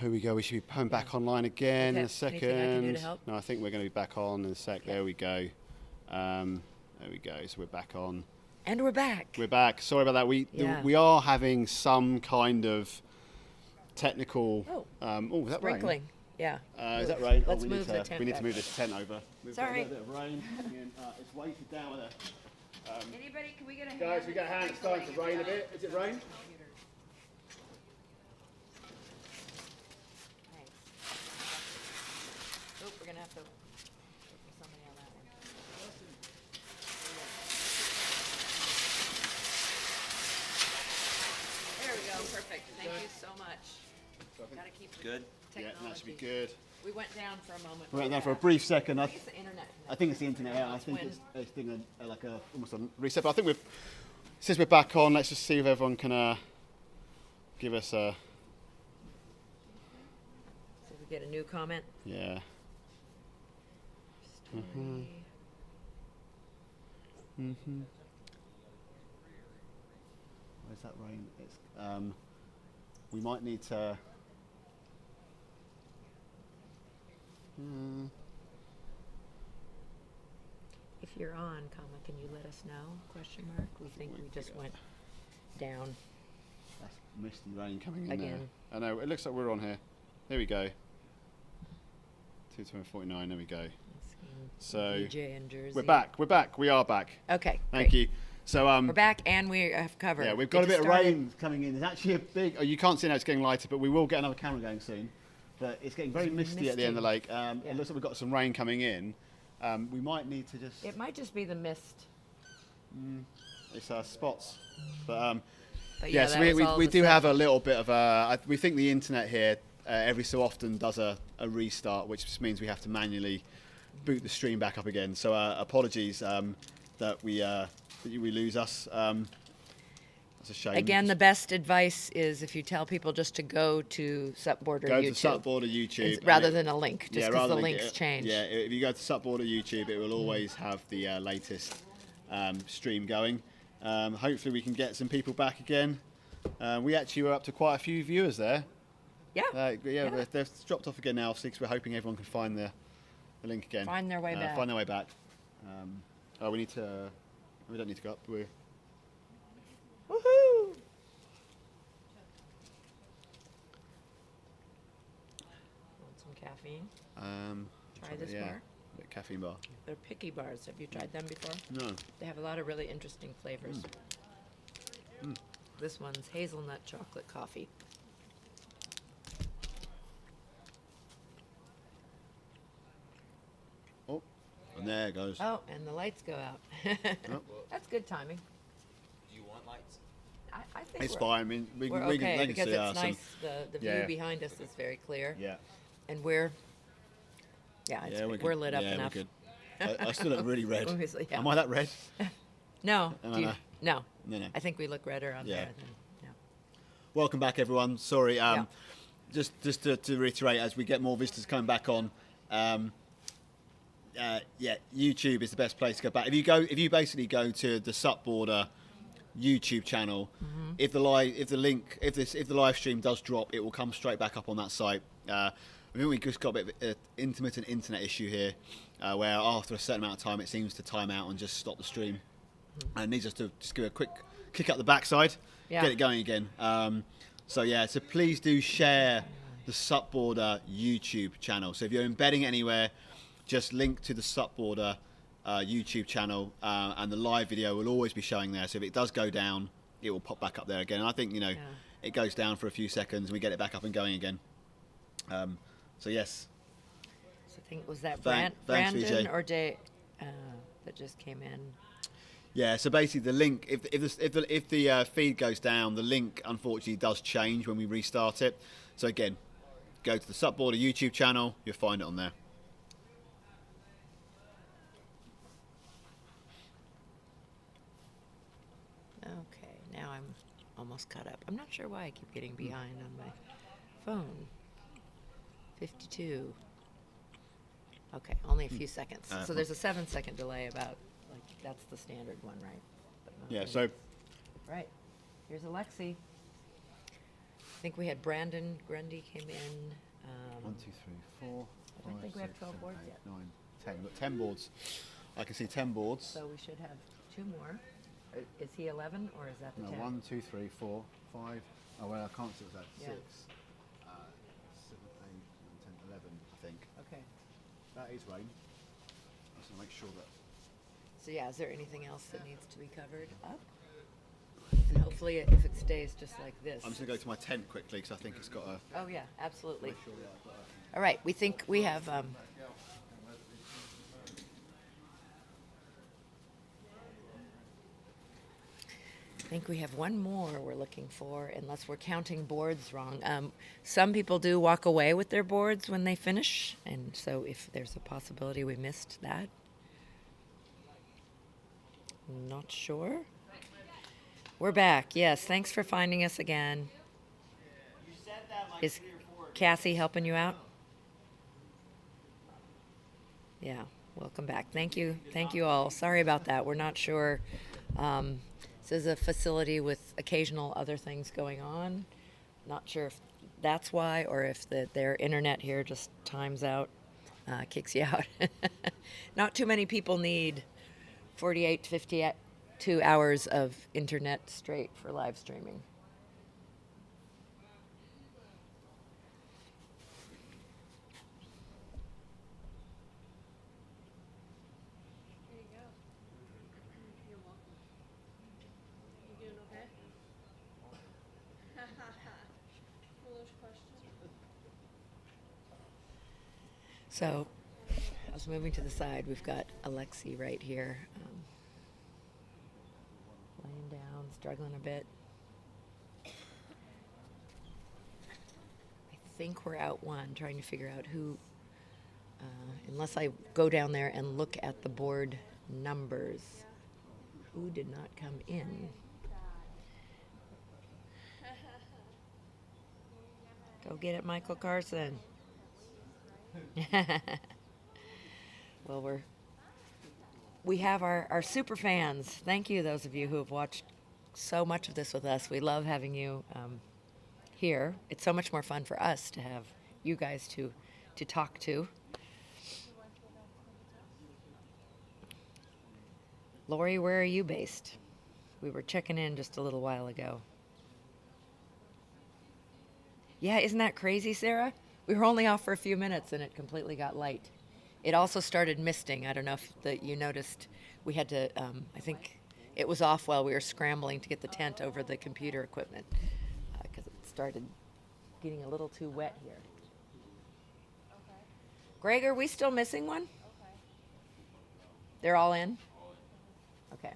Here we go. We should be coming back online again in a Anything I can do second. to help? No, I think we're going to be back on in a sec. There we go. There we go. So we're back on. And we're back. We're back. Sorry about that. We are having some kind of technical. Is that Sprinkling. rain? Yeah. Is that rain? Let's move the tent. We need back. to move this tent over. We've Sorry. got a little bit of rain. It's weighted down with Anybody? Can we get a hand? Guys, we got a hand. It's starting to rain a bit. Is it rain? Oh, we're gonna have to put somebody on that one. There we go. Perfect. Thank you so much. Gotta keep the Good. technology. Yeah, that should be good. We went down for a moment. We went down for a brief second. I think it's the internet. I think it's the internet. Yeah, I think When- it's doing almost a reset. But I think since we're back on, let's just see if everyone can give us a. So we get a new comment. Yeah. Story. Where's that rain? It's we might need to. If you're on, comma, can you let us know? Question mark. We think we just went down. That's misty rain coming in Again. there. I know. It looks like we're on here. There we go. 2:49. There we go. So DJ in Jersey. we're back. We're back. We are back. Okay. Thank great. you. So We're back and we have covered. yeah, we've got a It bit just of started. rain coming in. There's actually a big. Oh, you can't see now. It's getting lighter, but we will get another camera going soon. But it's getting very misty at the end of the lake. It looks like we've got some rain coming in. We might need to just. It might just be the mist. It's spots, but But yes, that was all we the do stuff. have a little bit of a. We think the internet here every so often does a restart, which just means we have to manually boot the stream back up again. So apologies that we lose us. It's a shame. Again, the best advice is if you tell people just to go to Supboard or go YouTube. to Supboard or YouTube Rather than a link, just because rather the than links change. Yeah, if you go to Supboard or YouTube, it will always have the latest stream going. Hopefully we can get some people back again. We actually were up to quite a few viewers there. Yeah. They've dropped off again now, obviously, because we're hoping everyone can find the link again. Find their way back. Find their way back. We need to. We don't need to go up. We're. Woohoo! Want some caffeine? Try this bar. Caffeine bar. They're picky bars. Have you tried them before? No. They have a lot of really interesting flavors. This one's hazelnut chocolate coffee. Oh, and there it goes. Oh, and the lights go out. Oh. That's good timing. Do you want lights? I think It's we're, fine. I mean, we we're can, we okay can, they can because see it's us. nice. The view Yeah. behind us is very clear. Yeah. And we're, it's Yeah, we're lit up yeah, enough. We're good. I still look really red. Obviously, yeah. Am I that red? No, Am I do you- not? no. No. I think we look redder on Yeah. there than, yeah. Welcome back, everyone. Sorry. Yeah. Just to reiterate, as we get more visitors coming back on, YouTube is the best place to go back. If you basically go to the Supboarder YouTube channel, if the live stream does drop, it will come straight back up on that site. I think we just got a bit of an intermittent internet issue here, where after a certain amount of time it seems to time out and just stop the stream, and it needs us to just give a quick kick up the backside, get it going again. So please do share the Supboarder YouTube channel. So if you're embedding it anywhere, just link to the Supboarder YouTube channel, and the live video will always be showing there. So if it does go down, it will pop back up there again. And I think it goes down for a few seconds, and we get it back up and going again. So yes. So I think was that Thanks, Brandon Vijay. or Jay that just came in. Yeah, so basically the link, if the feed goes down, the link unfortunately does change when we restart it. So again, go to the Supboarder YouTube channel, you'll find it on there. Okay, now I'm almost caught up. I'm not sure why I keep getting behind on my phone. 52. Okay, only a few seconds. So there's a 7-second delay about, that's the standard one, right? But not Yeah, really. so Right. Here's Alexi. think we had Brandon Grundy came in. 1, 2, 3, 4. I don't 5, think we have 6, 12 7, boards 8, yet. 9, 10. We've got 10 boards. I can see 10 boards. So we should have 2 more. Is he 11 or is that the No, 10? 1, 2, 3, 4, 5. Oh, well, I can't see what's that. Yeah. 6, 7, 8, 9, 10, 11, I think. Okay. That is rain. I just want to make sure that. So yeah, is there anything else that needs to be covered up? And hopefully if it stays just like this. I'm just going to go to my tent quickly because I think it's got a. Oh yeah, absolutely. Make sure that I've got All right, we think we have I think we have one more we're looking for, unless we're counting boards wrong. Some people do walk away with their boards when they finish, and so if there's a possibility we missed that. Not sure. We're back. Yes, thanks for finding us again. Is Cassie helping you out? Yeah, welcome back. Thank you. Thank you all. Sorry about that. We're not sure. This is a facility with occasional other things going on. Not sure if that's why or if their internet here just times out, kicks you out. Not too many people need 48 to 52 hours of internet straight for live streaming. There you go. You're welcome. You doing okay? Foolish question. So, I was moving to the side. We've got Alexi right here, laying down, struggling a bit. I think we're out one, trying to figure out who, unless I go down there and look at the board numbers, who did not come in. Go get it, Michael Carson. Well, we have our super fans. Thank you, those of you who have watched so much of this with us. We love having you here. It's so much more fun for us to have you guys to talk to. Lori, where are you based? We were checking in just a little while ago. Yeah, isn't that crazy, Sarah? We were only off for a few minutes and it completely got light. It also started misting. I don't know if you noticed. We had to, I think it was off while we were scrambling to get the tent over the computer equipment because it started getting a little too wet here. Okay. Greg, are we still missing one? Okay. They're all in? Okay.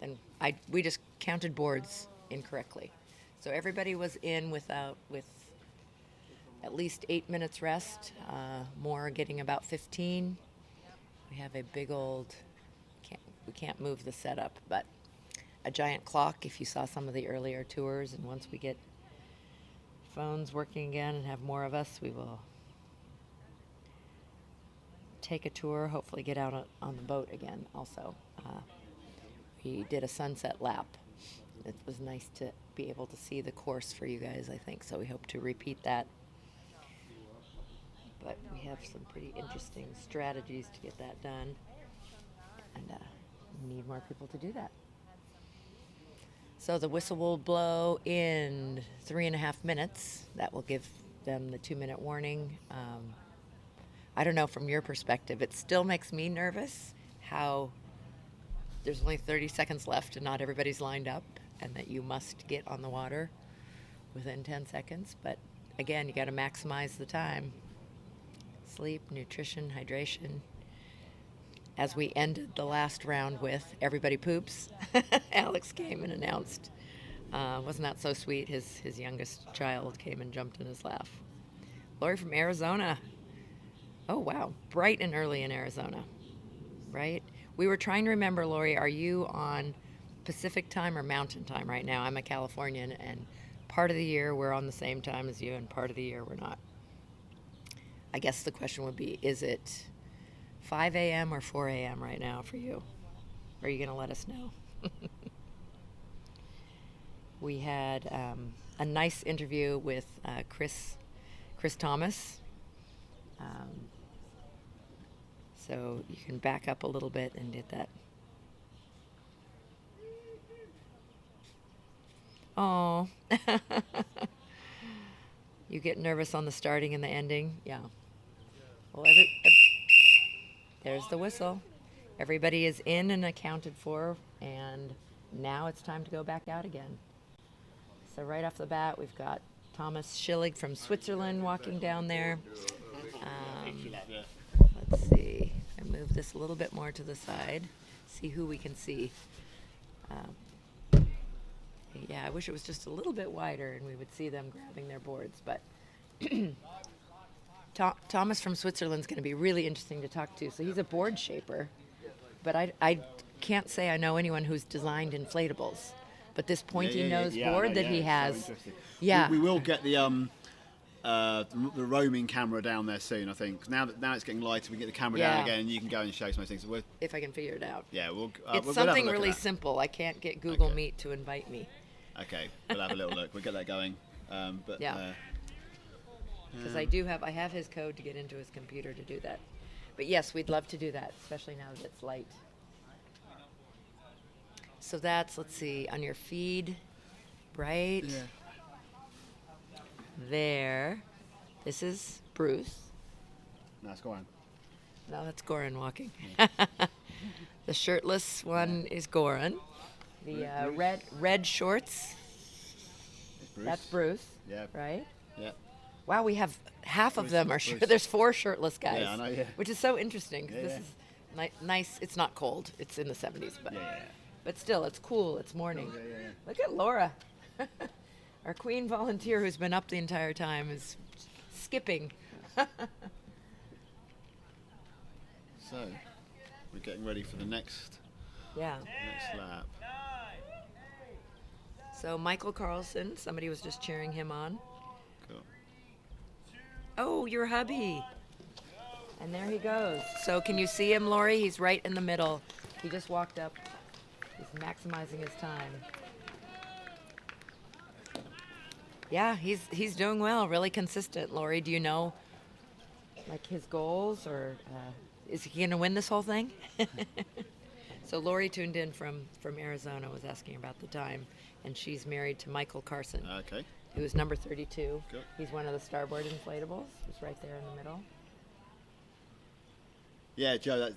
Then we just counted boards incorrectly. So everybody was in with at least 8 minutes rest, more getting about 15. We have a big old, we can't move the setup, but a giant clock if you saw some of the earlier tours. And once we get phones working again and have more of us, we will take a tour, hopefully get out on the boat again also. We did a sunset lap. It was nice to be able to see the course for you guys, I think, so we hope to repeat that. But we have some pretty interesting strategies to get that done, and we need more people to do that. So the whistle will blow in 3.5 minutes. That will give them the 2-minute warning. I don't know, from your perspective, it still makes me nervous how there's only 30 seconds left and not everybody's lined up, and that you must get on the water within 10 seconds. But again, you got to maximize the time. Sleep, nutrition, hydration. As we ended the last round with everybody poops, Alex came and announced. Wasn't that so sweet? His youngest child came and jumped in his lap. Lori from Arizona. Oh, wow. Bright and early in Arizona, right? We were trying to remember, Lori, are you on Pacific time or Mountain time right now? I'm a Californian, and part of the year we're on the same time as you, and part of the year we're not. I guess the question would be, is it 5 a.m. or 4 a.m. right now for you? Are you going to let us know? We had a nice interview with Chris Thomas. So you can back up a little bit and get that. Oh. You get nervous on the starting and the ending? Yeah. Well, there's the whistle. Everybody is in and accounted for, and now it's time to go back out again. So right off the bat, we've got Thomas Schillig from Switzerland walking down there. Let's see. I move this a little bit more to the side. See who we can see. Yeah, I wish it was just a little bit wider and we would see them grabbing their boards. But Thomas from Switzerland's going to be really interesting to talk to. So he's a board shaper. But I can't say I know anyone who's designed inflatables. But this pointy nose board that he has. So yeah. we will get the roaming camera down there soon, I think. Now it's getting lighter, we get the camera down again, and you can go and show some of those things. If I can figure it out. Yeah, we'll it's we'll have a something look at really that. simple. I can't get Google Meet to invite me. Okay, we'll have a little look. We'll get that going. But Yeah. Because I have his code to get into his computer to do that. But yes, we'd love to do that, especially now that it's light. So that's, let's see, on your feed, right there. This is Bruce. No, it's going. No, that's Goran walking. The shirtless one is Goran. The red shorts, It's Bruce. that's Bruce. Yeah. Right? Yeah. Wow, we have half of Bruce- them are Bruce. There's 4 shirtless guys. Yeah, I know, yeah. Which is so interesting. 'Cause Yeah, this yeah. is nice. It's not cold. It's in the 70s, but Yeah. but still, it's cool. It's morning. Yeah. Look at Laura. Our queen volunteer who's been up the entire time is skipping. So, we're getting ready for the next Yeah. lap. So Michael Carlson, somebody was just cheering him on. Cool. Oh, your hubby. And there he goes. So can you see him, Lori? He's right in the middle. He just walked up. He's maximizing his time. Yeah, he's doing well, really consistent. Lori, do you know like his goals, or is he going to win this whole thing? So Lori tuned in from Arizona, was asking about the time, and she's married to Michael Carson, Okay. who is number 32. Good. He's one of the starboard inflatables. He's right there in the middle. Yeah, Joe.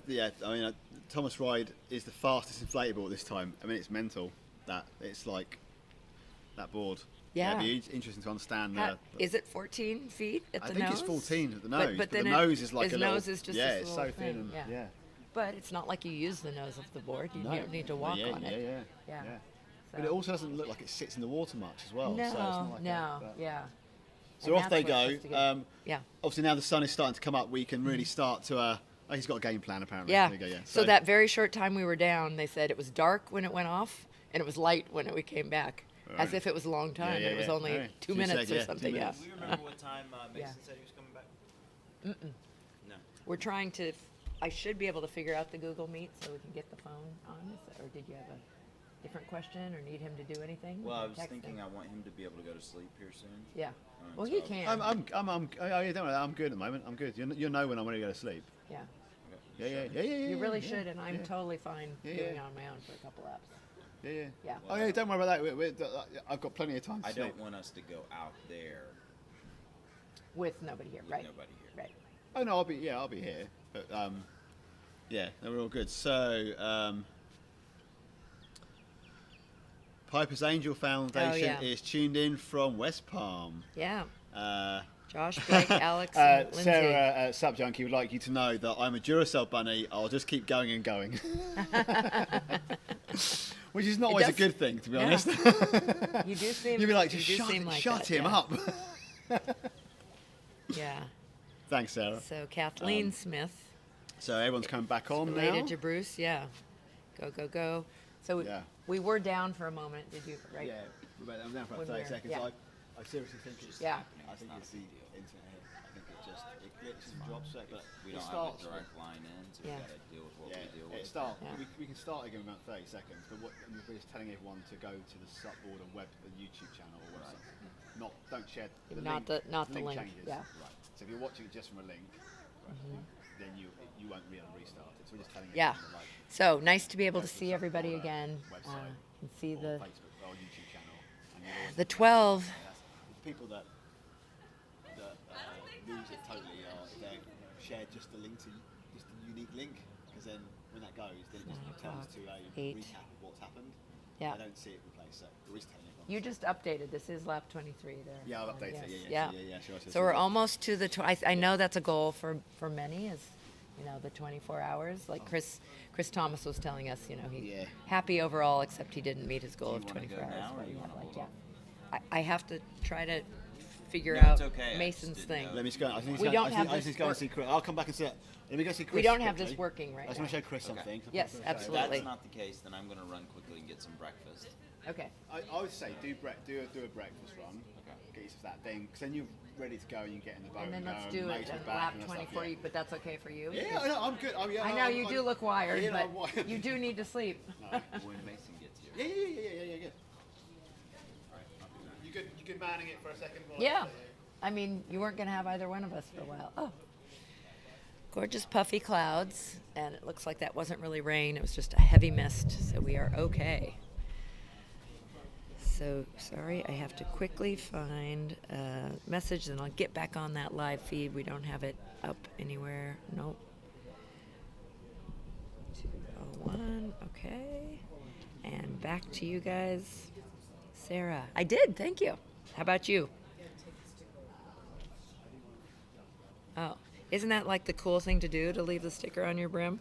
I mean, Thomas Ride is the fastest inflatable at this time. I mean, it's mental that it's like that board. Yeah. It'd be interesting to understand. Is it 14 feet at I the think nose? it's 14 at the nose, But the then nose is like his a little. nose is just yeah, this it's little so thin. thing, And, yeah. But it's not like you use the nose of the board. You No. don't need to walk on it. Yeah. Yeah. But it also doesn't look like it sits in the water much as well. No, so it's not like no, that, but- yeah. So And off they that's what go. it's supposed to get. Yeah. Obviously, now the sun is starting to come up, we can really start to. Oh, he's got a game plan apparently. Yeah. There you go, yeah. So that very short time we were down, they said it was dark when it went off, and it was light when we came back, as Right. if it was a long time. Yeah, It was yeah. only Right. 2 2 minutes seconds, or yeah, 2 something. minutes. Do we remember what time Mason said he was coming back? No. We're trying to. I should be able to figure out the Google Meet so we can get the phone on. Or did you have a different question, or need him to do anything? Well, I was Text thinking him. I want him to be able to go to sleep here soon. Yeah. Alright, Well, so he can. I'm don't worry, I'm good at the moment. I'm good. You'll know when I'm ready to go to sleep. Yeah. Yeah. You really yeah, should, and I'm yeah. totally fine Yeah, doing it yeah. on my own for a couple laps. Yeah. Yeah. Oh yeah, don't worry about that. I've got plenty of time to I sleep. don't want us to go out there With nobody here, with right? nobody here. Right. Oh no, I'll be here. But yeah, no, we're all good. So Piper's Angel Foundation yeah. is tuned in from West Palm. Yeah. Uh, Josh, Blake, Alex, and Lindsay. Sarah Sup Junkie would like you to know that I'm a Duracell bunny. I'll just keep going and going. Which is not always a does- good thing, to be Yeah. honest. You do seem. You'd be like, you just do shut, seem like shut that, him yeah. up. Yeah. Thanks, Sarah. So Kathleen Smith, So everyone's coming back on now. related to Bruce. Yeah. Go. So Yeah. we were down for a moment. Did you? Right. Yeah, I'm down for When about 30 we're- seconds. yeah. I seriously think it's. Yeah. I think it's the internet here. I think it it glitches and drops it. But We it don't have starts a direct line in, so Yeah. we gotta deal with what yeah, we deal it with. start. Yeah. We can start again in about 30 seconds. But we're just telling everyone to go to the Subborder YouTube channel or website. Don't share the Not link. the link, changes. yeah. Right. So if you're watching it just from a link, then you won't be able to restart it. So we're just telling Yeah. everyone like, So nice to be able to go the see everybody Subborder again website and see or the Facebook or YouTube channel. And you'll always the get 12. the people that lose it totally are if they share just the link to just a unique link, because then when that goes, then it just turns to a 8. recap of what's happened. Yeah. They don't see it replaced. So we're just telling everyone. You just updated. This is lap 23 there. Yeah, I've updated Yes. it. Yeah. Sure. So we're almost to the. I know that's a goal for many. Is the 24 hours. Like Chris Thomas was telling us. He Yeah. happy overall, except he didn't meet his goal Do of you wanna 24 go hours. now, or but you yeah, wanna hold off? I have to try to figure No, out it's okay. I Mason's just didn't thing. know. Let me just go. I think We don't have I this just go and see Chris. I'll come back and see it. Let me go see Chris. We don't have quickly. this working right I just now. want to show Chris Okay. something. Yes, If absolutely. that's not the case, then I'm gonna run quickly and get some breakfast. Okay. I would say do a breakfast run. Okay. Get yourself that thing, because then you're ready to go. You get in the boat. And then let's go, do mate it is at back lap and that stuff, 24. yeah. But that's okay for you. Yeah, I know, I'm good. I know you do look wired, Yeah, no, but I'm wired. you do need to sleep. When Mason gets here. Yeah. You good manning it for a second? Yeah. I mean, you weren't going to have either one of us for a while. Oh. Gorgeous puffy clouds, and it looks like that wasn't really rain. It was just a heavy mist, so we are okay. So, sorry, I have to quickly find a message, and I'll get back on that live feed. We don't have it up anywhere. Nope. 201, okay. And back to you guys. Sarah. I did, thank you. How about you? Oh, isn't that like the cool thing to do, to leave the sticker on your brim?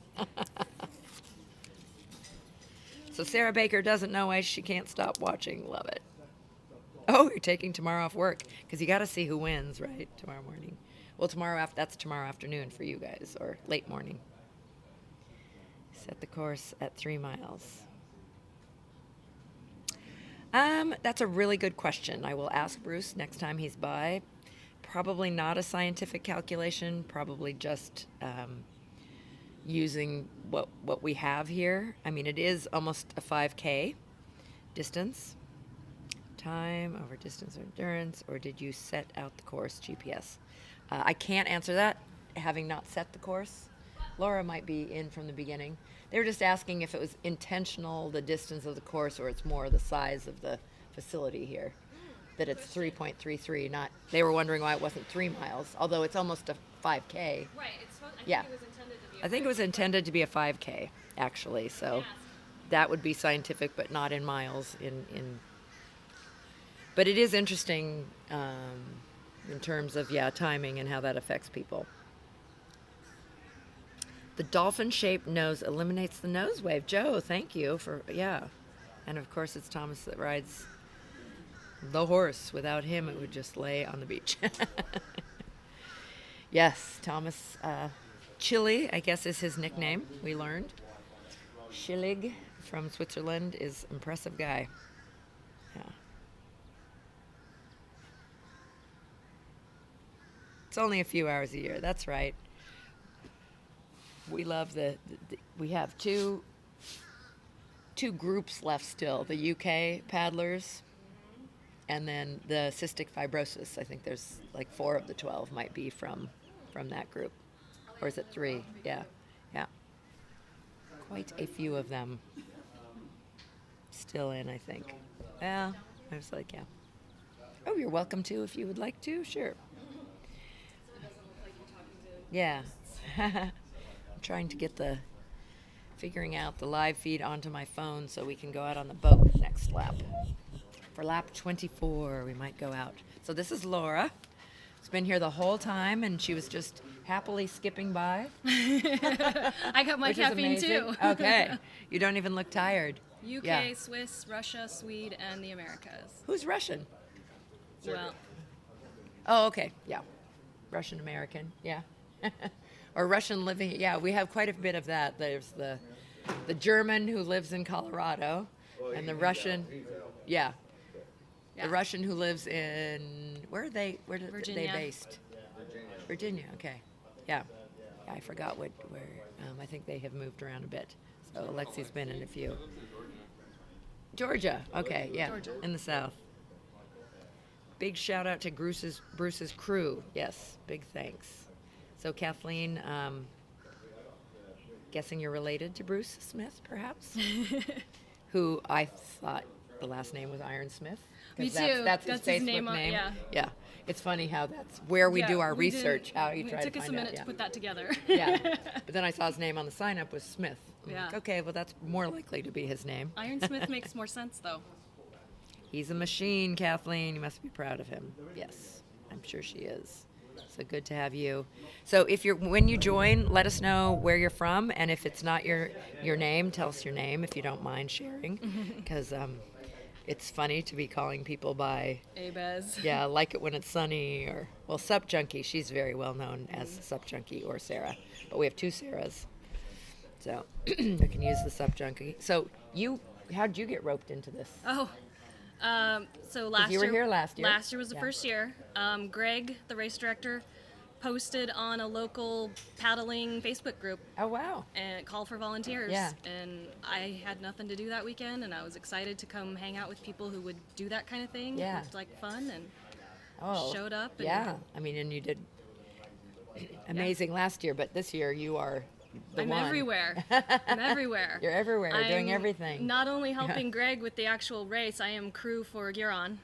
So Sarah Baker doesn't know why she can't stop watching. Love it. Oh, you're taking tomorrow off work because you got to see who wins, right? Tomorrow morning. Well, that's tomorrow afternoon for you guys, or late morning. Set the course at 3 miles. That's a really good question. I will ask Bruce next time he's by. Probably not a scientific calculation, probably just using what we have here. I mean, it is almost a 5K distance. Time over distance or endurance, or did you set out the course GPS? I can't answer that, having not set the course. Laura might be in from the beginning. They were just asking if it was intentional, the distance of the course, or it's more the size of the facility here. That it's 3.33, not. They were wondering why it wasn't 3 miles, although it's almost a 5K. Right. It's supposed, I Yeah. think it was intended to be. I think it was intended to be a 5K, actually. So that would be scientific, but not in miles. But it is interesting in terms of timing and how that affects people. The dolphin-shaped nose eliminates the nose wave. Joe, thank you for and of course it's Thomas that rides the horse. Without him, it would just lay on the beach. Yes, Thomas Chili, I guess, is his nickname. We learned. Schillig from Switzerland is impressive guy. Yeah. It's only a few hours a year. That's right. We love we have two groups left still. The UK paddlers, and then the cystic fibrosis. I think there's like 4 of the 12 might be from that group. Or is it 3? Yeah. Quite a few of them still in, I think. Well, I was like, yeah. Oh, you're welcome to if you would like to. Sure. Yeah. I'm trying to get figuring out the live feed onto my phone so we can go out on the boat next lap. For lap 24, we might go out. So this is Laura. She's been here the whole time, and she was just happily skipping by. I got my which is caffeine amazing. too. Okay. You don't even look tired. UK, Yeah. Swiss, Russia, Sweden, and the Americas. Who's Russian? Well, Oh, okay. Yeah. Russian American. Yeah. Or Russian living. Yeah, we have quite a bit of that. There's the German who lives in Colorado, and the Russian. Yeah. Yeah. The Russian who lives in where are they Virginia. based? Virginia. Okay. Yeah. I forgot where. I think they have moved around a bit. So Alexi's been in a few. Georgia. Okay. Yeah. Georgia. In the South. Big shout out to Bruce's crew. Yes. Big thanks. So Kathleen, guessing you're related to Bruce Smith, perhaps? Who I thought the last name was Iron Smith. 'Cause Me too. That's his That's his Facebook name on- name. yeah. Yeah. It's funny how that's where we do our we did- research. How you it try to took us a find minute out. to Yeah. put that together. Yeah. But then I saw his name on the sign up was Smith. I'm Yeah. like, okay, well that's more likely to be his name. Iron Smith makes more sense though. He's a machine, Kathleen. You must be proud of him. Yes, I'm sure she is. So good to have you. So when you join, let us know where you're from, and if it's not your name, tell us your name if you don't mind sharing, because it's funny to be calling people by Abez. yeah, like it when it's sunny, or well, Sup Junkie. She's very well known as Sup Junkie or Sarah, but we have two Sarahs, so we can use the Sup Junkie. So how'd you get roped into this? Oh, so last you were year. here last year. Last year was the Yeah. first year. Greg, the race director, posted on a local paddling Facebook group Oh wow. and call for volunteers. Yeah. And I had nothing to do that weekend, and I was excited to come hang out with people who would do that kind of thing. Yeah. It looked like fun, and Oh, showed up. And yeah, I mean, and you did amazing last year, but this year you are the I'm one. everywhere. I'm everywhere. You're everywhere, doing I'm everything. Not only helping Greg with the actual race, I am crew for Giron.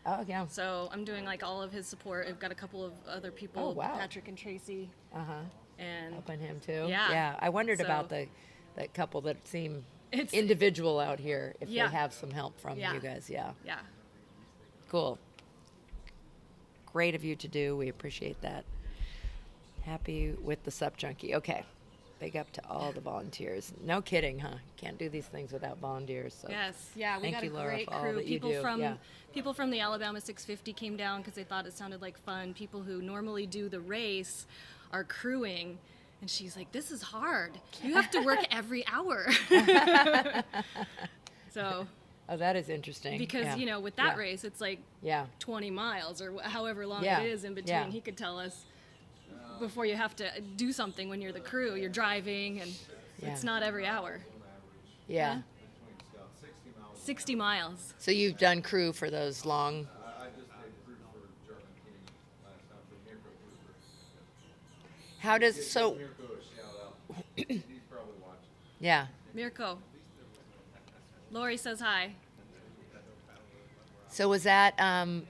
Oh yeah. So I'm doing like all of his support. I've got a couple of other people, Oh, wow. Patrick and Tracy, Uh huh. and Helping him too. Yeah. Yeah. I wondered So- about that couple that seem It's- individual out here. If Yeah. they have some help from Yeah. you guys. Yeah. yeah. Cool. Great of you to do. We appreciate that. Happy with the Sup Junkie. Okay. Big up to all the volunteers. No kidding, huh? Can't do these things without volunteers. So. Yes, yeah, we Thank got you, a Laura, great for all crew. that you People do. from Yeah. people from the Alabama 650 came down because they thought it sounded like fun. People who normally do the race are crewing, and she's like, "This is hard. You have to work every hour." So, Oh, that is interesting. because Yeah. you know, with that Yeah. race, it's like Yeah. 20 miles or however long Yeah. it is in between. Yeah. He could tell us before you have to do something when you're the crew. You're driving, and it's Yeah. not every hour. Yeah. 60 miles. So you've done crew for those long. How does so? Yeah. Mirko. Lori says hi. So was that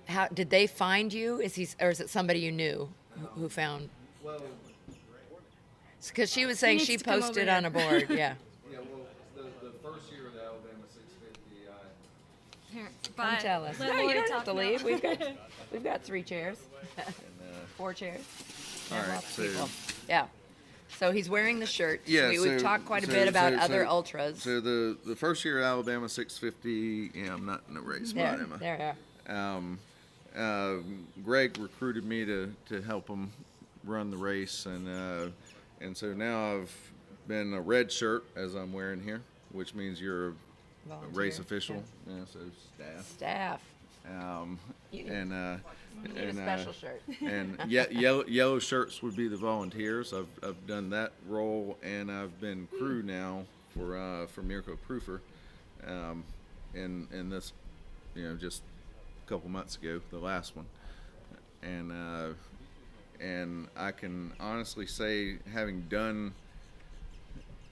how did they find you? Is it somebody you knew who found? Because she was saying needs she to come over posted here. on a board. Yeah. Yeah, well, the first year of the Alabama 650, Here, Come bye. tell us. Let No, you Lori don't have talk to now. leave. We've got 3 chairs, 4 chairs. all And right, lots of so people. Yeah. So he's wearing the shirt. yeah, We've talked quite a bit about other ultras. So the first year of Alabama 650, yeah, I'm not in the race, but there, am I? there. Greg recruited me to help him run the race, and so now I've been a red shirt as I'm wearing here, which means you're a race Volunteer, official, yeah, so staff. Staff. You need- And You need a special shirt. and yellow shirts would be the volunteers. I've done that role, and I've been crew now for Mirko Proofer, in this, just a couple months ago, the last one, and I can honestly say, having done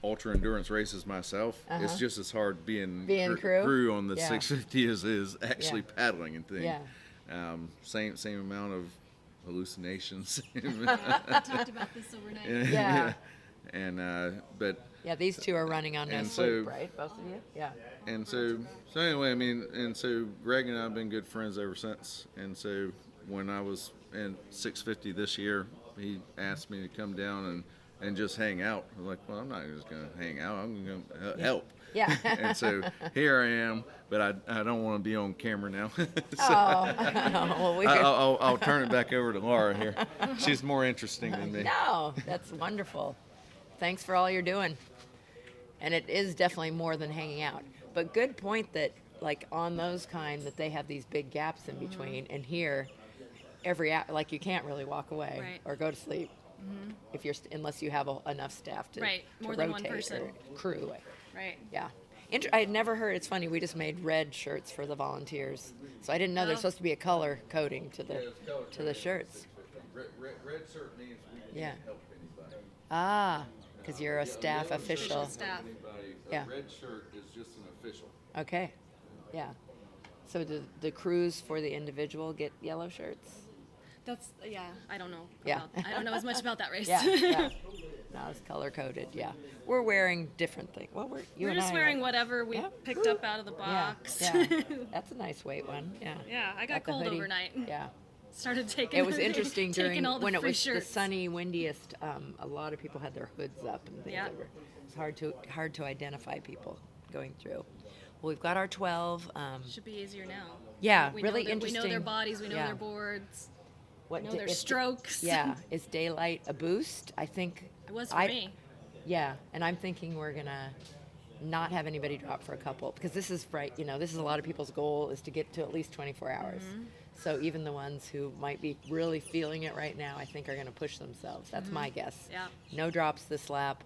ultra endurance races myself, it's just as hard being crew? on the Yeah. 650 as is actually Yeah. paddling and things. Yeah. Same amount of hallucinations. We talked about this overnight. Yeah. And but Yeah, these two are running on no And sleep, so- right? Both of you? Yeah. and so anyway, I mean, and so Greg and I have been good friends ever since. And so when I was in 650 this year, he asked me to come down and just hang out. I was like, well, I'm not just going to hang out. I'm going to help. Yeah. And so here I am, but I don't want to be on camera now. So Oh, well, we could. I'll turn it back over to Laura here. She's more interesting than me. No, that's wonderful. Thanks for all you're doing. And it is definitely more than hanging out. But good point that, like, on those kind, that they have these big gaps in between. And here, like you can't really walk away Right. or go to sleep if you're unless you have enough staff to Right. to More than one rotate person. or crew. Right. Yeah. I had never heard. It's funny. We just made red shirts for the volunteers, so I didn't know there's Oh. supposed to be a color coding to the it's color to the coded. shirts. Red shirt means we Yeah. can't help anybody. Ah, because you're a staff Yellow shirt official. doesn't help anybody. A Yeah. red shirt is just an official. Okay. Yeah. So do the crews for the individual get yellow shirts? That's I don't know. Yeah. I don't know as much about that race. Yeah. Yeah. No, it's color coded. Yeah. We're wearing different things. Well, you We're and just I wearing are- whatever we Yeah. picked up out of the Yeah. box. Yeah. That's a nice weight one. Yeah. Yeah, I got Got the cold hoodie. overnight. Yeah. Started taking. It was interesting taking during all the when it free was the shirts. sunny, windiest. A lot of people had their hoods up and things. Yeah. It's hard to identify people going through. Well, we've got our 12. Should be easier now. Yeah, we really know We know interesting. their bodies. We know Yeah. their boards. What know da- their if- strokes. Yeah, is daylight a boost? I think. It was for me. Yeah, and I'm thinking we're gonna not have anybody drop for a couple because this is right. This is a lot of people's goal is to get to at least 24 hours. So even the ones who might be really feeling it right now, I think are going to push themselves. That's my guess. Yeah. No drops this lap.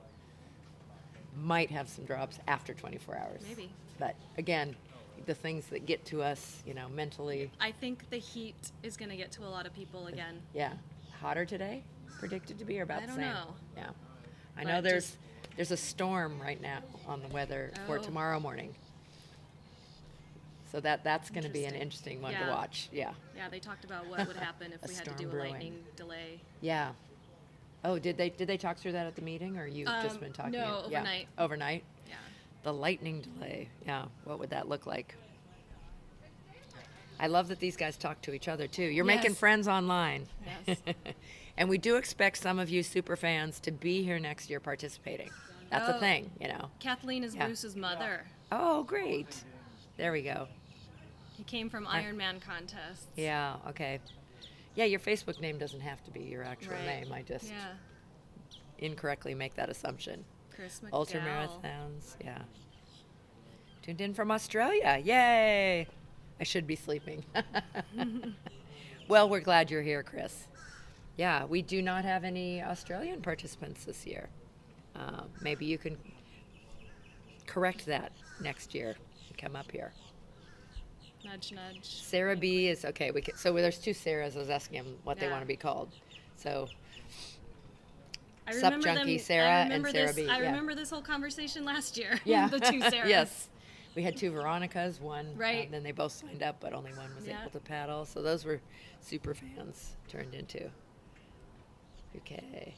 Might have some drops after 24 hours. Maybe. But again, the things that get to us, mentally. I think the heat is going to get to a lot of people again. Yeah. Hotter today? Predicted to be or about I the don't same? know. Yeah. I But know there's a storm right now on the weather for Oh. tomorrow morning. So that's going to be an Interesting. interesting one to Yeah. watch. Yeah. Yeah, they talked about what would happen if A we had to storm do a brewing. lightning delay. Yeah. Oh, did they talk through that at the meeting, or you've just been talking? no, Yeah. overnight. Overnight. Yeah. The lightning delay. Yeah. What would that look like? I love that these guys talk to each other too. You're making Yes. friends online. Yes. And we do expect some of you super fans to be here next year participating. That's a Oh. thing, Kathleen is Yeah. Bruce's mother. Oh, great. There we go. He came from Ironman contests. Yeah, okay. Yeah, your Facebook name doesn't have to be your actual Right. name. I just Yeah. incorrectly make that assumption. Chris McDowell. Ultra marathons, yeah. Tuned in from Australia. Yay! I should be sleeping. Well, we're glad you're here, Chris. Yeah, we do not have any Australian participants this year. Maybe you can correct that next year and come up here. Nudge, nudge. Sarah B is okay. So there's two Sarahs. I was asking them what they Yeah. want to be called. So I Sup, remember Junkie them, Sarah I and remember Sarah this, B, I yeah. remember this whole conversation last year. yeah, The two Sarahs. yes, we had two Veronicas. One, Right. and then they both signed up, but only one was Yeah. able to paddle. So those were super fans turned into. Okay,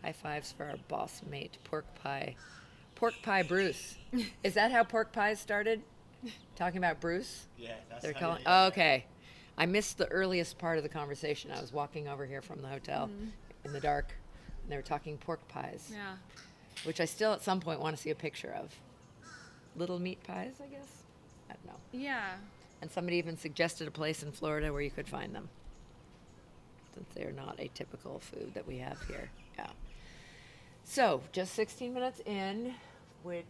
high fives for our boss mate, Pork Pie Bruce. Is that how Pork Pies started? Talking about Bruce? Yeah, that's They're how calling. you- Oh, okay, I missed the earliest part of the conversation. I was walking over here from the hotel in the dark, and they were talking pork pies, Yeah. which I still at some point want to see a picture of. Little meat pies, I guess. I don't know. Yeah. And somebody even suggested a place in Florida where you could find them, since they're not a typical food that we have here. Yeah. So just 16 minutes in, which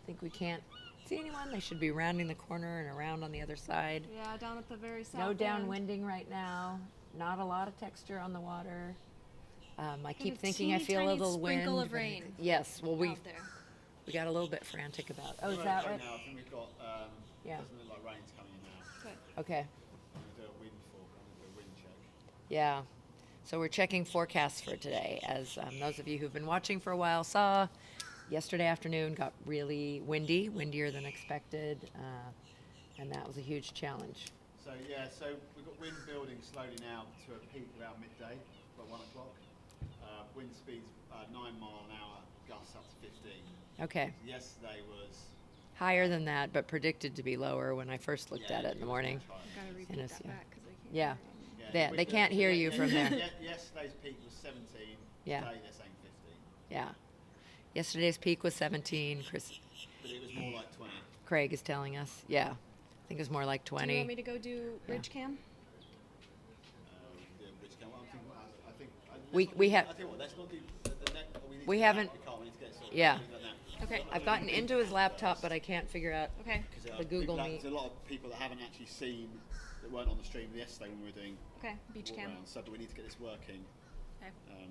I think we can't see anyone. They should be rounding the corner and around on the other side. Yeah, down at the very south No end. downwinding right now. Not a lot of texture on the water. I keep a thinking I teeny feel a tiny little wind. sprinkle of but- rain Yes. Well, we out there. got a little bit frantic about. Oh, is Right, that right right? now, I think we've got. Yeah. Doesn't look like rain's coming in now. Good. Okay. I'm gonna do a wind fork. I'm gonna do a wind check. Yeah. So we're checking forecasts for today. As those of you who've been watching for a while saw, yesterday afternoon got really windy, windier than expected, and that was a huge challenge. So yeah, so we've got wind building slowly now to a peak around midday, about 1 o'clock. Wind speeds 9-mile-an-hour, gusts up to 15. Okay. Yesterday was. Higher than that, but predicted to be lower when I first looked at it in the morning. much higher. Gotta repeat And it's- that yeah. back 'cause I can't Yeah. hear you. They can't hear you from there. Yesterday's peak was 17. Yeah. Today they're saying 15. Yeah. Yesterday's peak was 17. But it was more like 20. Craig is telling us. Yeah. I think it was more like Do you 20. want me to go do Ridge Cam? The Rich Cam, I think. We have- I tell you what, let's not do the next. We haven't- We can't. We need to get it sorted. Yeah. Things like that. Okay. I've gotten into his laptop, but I can't figure out Okay. the Google Meet. There's a lot of people that haven't actually seen, that weren't on the stream yesterday when we were doing Okay. Beach cam. walk-arounds, so but we need to get this working. Okay.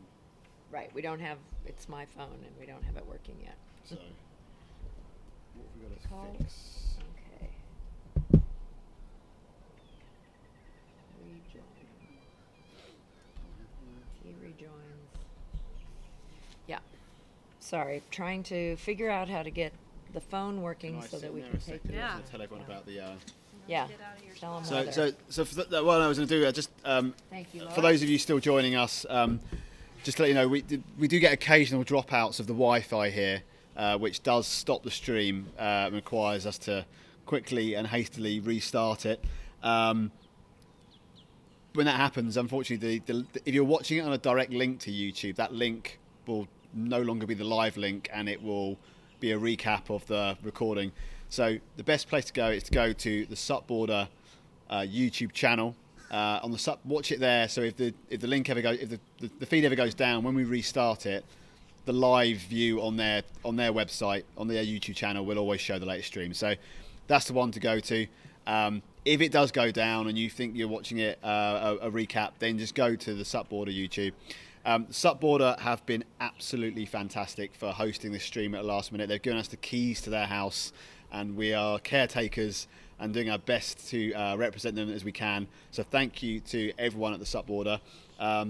Right, we don't have, it's my phone, and we don't have it working yet. So, what have we got to Call. fix? Okay. Rejoin. He rejoins. Yeah. Sorry, trying to figure out how to get the phone working Can I so sit that we there can a take second? it. Yeah. I was gonna tell everyone about the. Yeah. Get out of your Tell 'em spot. what. So for what I was going to do, just Thank you, for Laura. those of you still joining us, just to let you know, we do get occasional dropouts of the Wi-Fi here, which does stop the stream and requires us to quickly and hastily restart it. When that happens, unfortunately, if you're watching it on a direct link to YouTube, that link will no longer be the live link, and it will be a recap of the recording. So the best place to go is to go to the Supboarder YouTube channel. On the watch it there. So if the link ever goes, if the feed ever goes down, when we restart it, the live view on their website, on their YouTube channel, will always show the latest stream. So that's the one to go to. If it does go down and you think you're watching it a recap, then just go to the Supboarder YouTube. Supboarder have been absolutely fantastic for hosting this stream at the last minute. They've given us the keys to their house, and we are caretakers and doing our best to represent them as we can. So thank you to everyone at the Supboarder.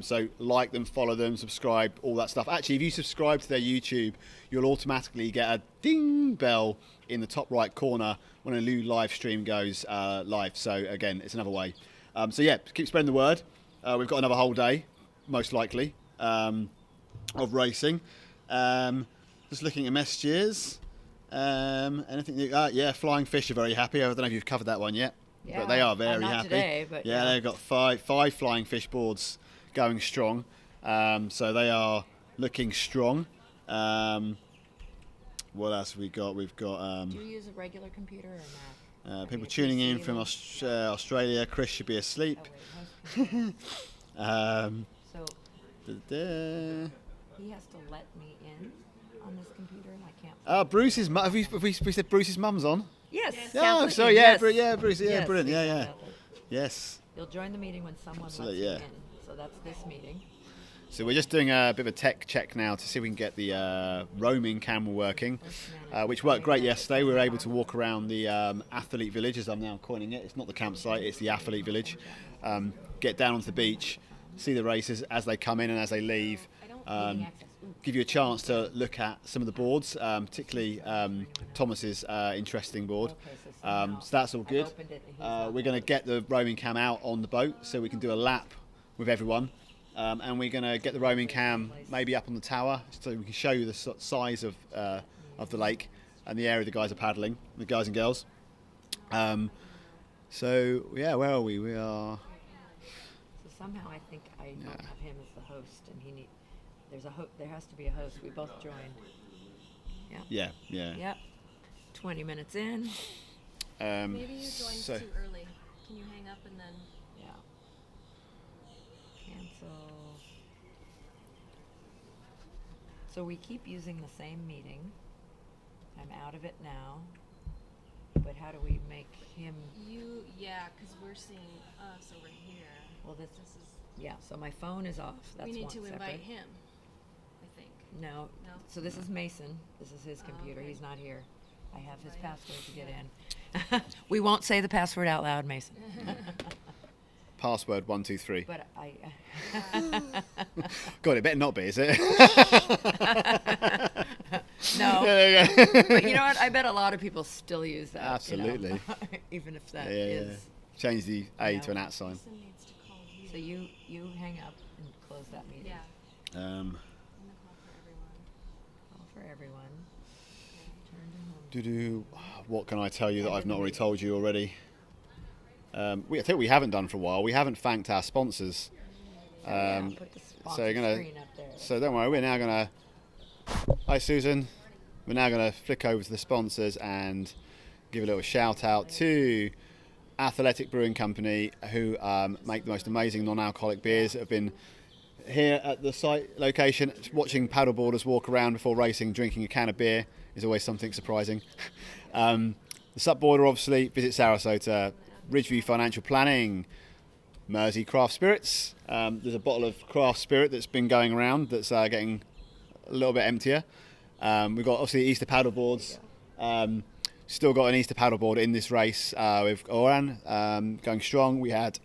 So like them, follow them, subscribe, all that stuff. Actually, if you subscribe to their YouTube, you'll automatically get a ding bell in the top right corner when a new live stream goes live. So again, it's another way. So yeah, keep spreading the word. We've got another whole day, most likely, of racing. Just looking at messages. Anything? Yeah, Flying Fish are very happy. I don't know if you've covered that one yet, but they are very not happy. Today, but yeah, they've got five Flying Fish boards going strong. So they are looking strong. What else have we got? We've got Do you use a regular computer or Mac? people mean, tuning in PC from and- Australia. Chris should be asleep. Oh, wait, host computer. So Da-da. he has to let me in on this computer, and I can't. Bruce's mum. Have we said Bruce's mum's on? Yes. Oh, Kathleen, sorry, yeah, yes. Bruce, yeah, Yes, brilliant, yeah, yeah. Kathleen. Yes. You'll join the meeting when someone So, lets yeah. you in. So that's this meeting. So we're just doing a bit of a tech check now to see if we can get the roaming camera working, which worked great yesterday. We were able to walk around the athlete village, as I'm now coining it. It's not the campsite, it's the athlete village. Get down onto the beach, see the races as they come in and as they leave. Meeting access. Ooh. Give you a chance to look at some of the boards, particularly Thomas's interesting board. Okay, so somehow So that's all I've good. opened it and he's not We're going to get the roaming cam out on the boat so we can do a lap with everyone. And we're going to get the roaming cam maybe up on the tower so we can show you the size of the lake and the area the guys are paddling, the guys and girls. So, yeah, where are we? We are... So somehow I think I don't have him as the host, and he there has to be a host. We both joined. Yeah. Yeah. Yep. 20 minutes in. Maybe you joined so- too early. Can you hang up and then? Yeah. Cancel. So we keep using the same meeting. I'm out of it now. But how do we make him? Yeah, because we're seeing us over here. Well, this This is. yeah. So my phone is off. That's we need one to separate. invite him. I think. No. No? So this is Mason. This is his computer. okay. He's not here. I have his Right. password to get in. We won't say the password out loud, Mason. Password 123. But I. God, it better not be, is it? No. Yeah. But you know what? I bet a lot of people still use that. Absolutely. Even if that Yeah. is. Change the A Yeah. to an @ sign. Jason needs to call you. So you hang up and close that meeting. Yeah. Um, I'm gonna call for everyone. All for everyone. Turn to home. what can I tell you that I've not already told you already? I think we haven't done for a while. We haven't thanked our sponsors. Yeah, put the sponsor you're gonna- screen up there. So don't worry, we're now going to... Hi, Susan. We're now going to flick over to the sponsors and give a little shout out to Athletic Brewing Company, who make the most amazing non-alcoholic beers that have been here at the site location, watching paddleboarders walk around before racing, drinking a can of beer. is always something surprising. The SUP border, obviously, visit Sarasota, Ridgeview Financial Planning, Mersey Craft Spirits. There's a bottle of craft spirit that's been going around that's getting a little bit emptier. We've got obviously Easter paddle boards. Still got an Easter paddleboard in this race with Oran going strong. We had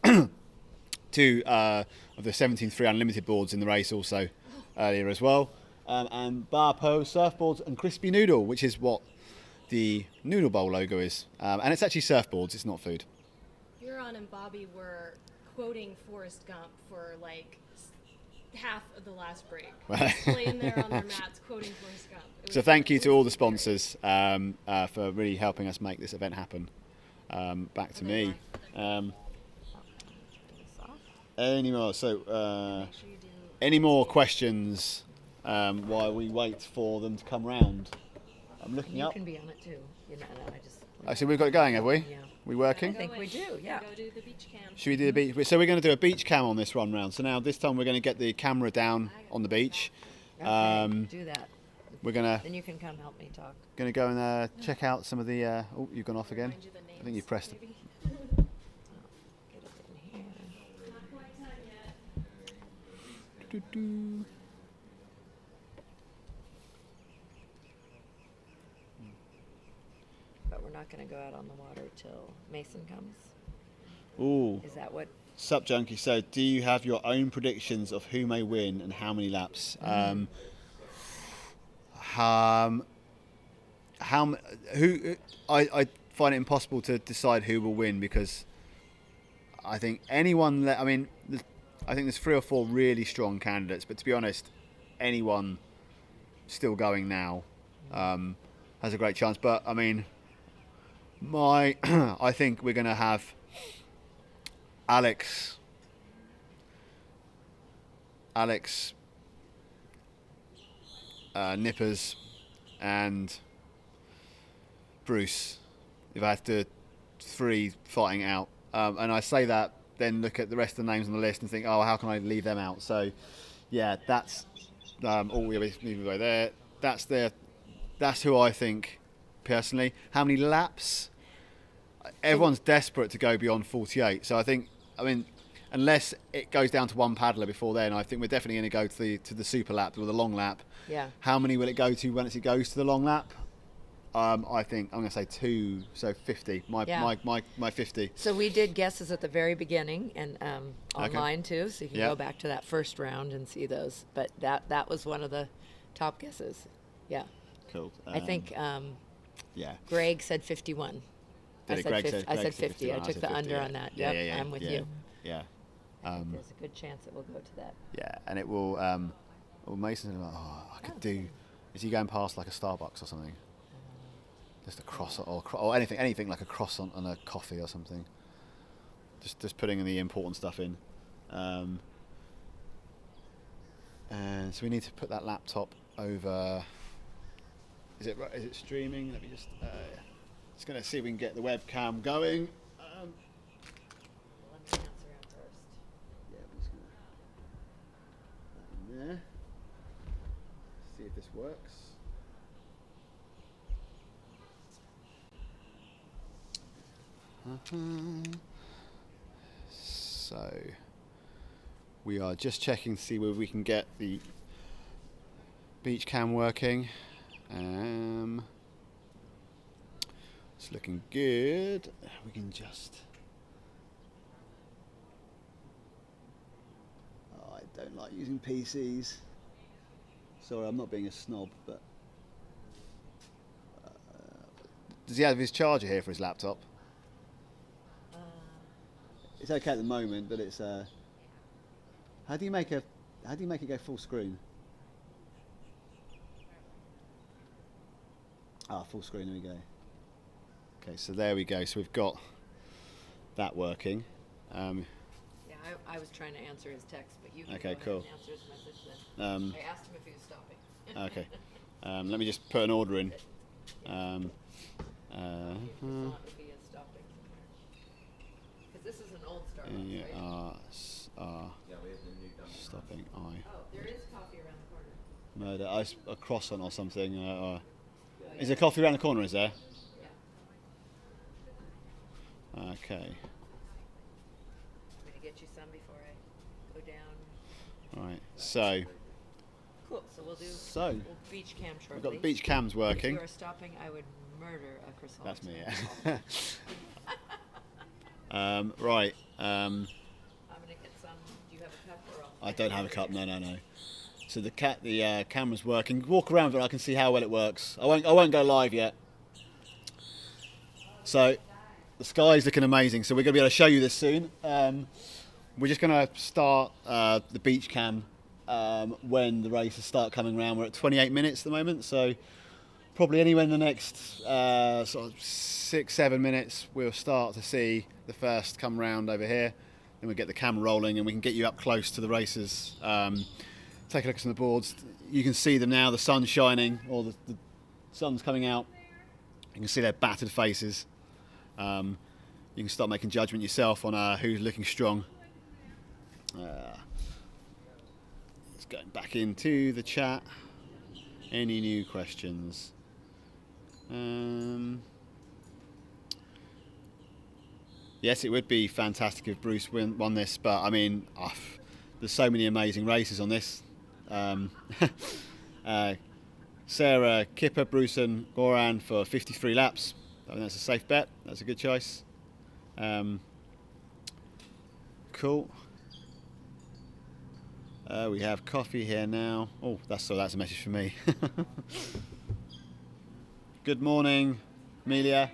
2 of the 17.3 unlimited boards in the race also earlier as well. And Barpo surfboards and crispy noodle, which is what the Noodle Bowl logo is. And it's actually surfboards, it's not food. Huron and Bobby were quoting Forrest Gump for like half of the last break. Just laying there on their mats quoting Forrest Gump. So thank you to all the sponsors for really helping us make this event happen. Back to me. Any more? So, any more questions while we wait for them to come round? I'm looking You up. can be on it too. You know, I just. I see we've got it going, have we? Yeah. We I working? think we do. Yeah. Go do the beach cam. Should we do the beach? So we're going to do a beach cam on this run round. So now this time we're going to get the camera down on the beach. Okay, do that. We're gonna Then you can come help me talk. go and check out some of the. Oh, you've gone off again. Remind you the I think names, you've pressed. maybe. Get it in here. Doo-doo. But we're not going to go out on the water till Mason comes. Ooh. Is that what? Sup Junkie, so do you have your own predictions of who may win and how many laps? I find it impossible to decide who will win because I think I think there's 3 or 4 really strong candidates, but to be honest, anyone still going now has a great chance. But I mean, I think we're going to have Alex, Nippers, and Bruce. If I have to 3 fighting out, and I say that, then look at the rest of the names on the list and think, oh, how can I leave them out? So, yeah, that's all we leave away there. That's who I think personally. How many laps? Everyone's desperate to go beyond 48. So I mean, unless it goes down to one paddler before then, I think we're definitely going to go to the super lap or the long lap. Yeah. How many will it go to when it goes to the long lap? I think I'm going to say 2, so 50. My 50. So we did guesses at the very beginning and online too, so you can Yeah. go back to that first round and see those. But that was one of the top guesses. Yeah. Cool. I think Yeah. Greg said 51. Did it? Greg said I said 50. 50. I I took said the 50, under yeah. on that. Yeah, Yep, yeah, I'm with yeah. you. Yeah. I think there's a good chance it will go to that. Yeah, and it will. Well, Mason's like, I could do. Is he going past like a Starbucks or something? Just a cross or anything like a cross on a coffee or something. Just putting in the important stuff in. And so we need to put that laptop over. Is it streaming? Let me just going to see if we can get the webcam going. Let me answer it first. Yeah, we're just going to put that in there. See if this works. So we are just checking to see whether we can get the beach cam working. It's looking good. We can just. Oh, I don't like using PCs. Sorry, I'm not being a snob, but does he have his charger here for his laptop? It's okay at the moment, but it's how do you make it go full screen? Full screen, there we go. Okay, so there we go. So we've got that working. Yeah, I was trying to answer his text, but you can Okay, go ahead cool. and answer his message then. I asked him if he was stopping. Okay. Let me just put an order in. The font would be a stopping. Because this is an old Starbucks, right? Yeah, we have the new Dunkin' Stopping I. Oh, there is coffee around the corner. Murder. A croissant or something. Is there coffee around the corner, is there? Okay. I'm going to get you some before I go down. Right. So Cool. So we'll do So, we'll beach cam shortly. we've got the beach cams If working. you are stopping, I would murder a Chris That's me, Holmes. yeah. Right. I'm going to get some. Do you have a cup or I'll I don't have a cup. No. So the camera's working. Walk around, but I can see how well it works. I won't go live yet. So the sky's looking amazing. So we're going to be able to show you this soon. We're just going to start the beach cam when the races start coming around. We're at 28 minutes at the moment, so probably anywhere in the next sort of 6-7 minutes we'll start to see the first come round over here. Then we'll get the camera rolling and we can get you up close to the races. Take a look at some of the boards. You can see them now, the sun's shining, or the sun's coming out. You can see their battered faces. You can start making judgment yourself on who's looking strong. Let's go back into the chat. Any new questions? Yes, it would be fantastic if Bruce won this, but I mean, there's so many amazing races on this. Sarah, Kipper, Bruce and Goran for 53 laps. I think that's a safe bet. That's a good choice. Cool. We have coffee here now. Oh, that's a message for me. Good morning, Amelia.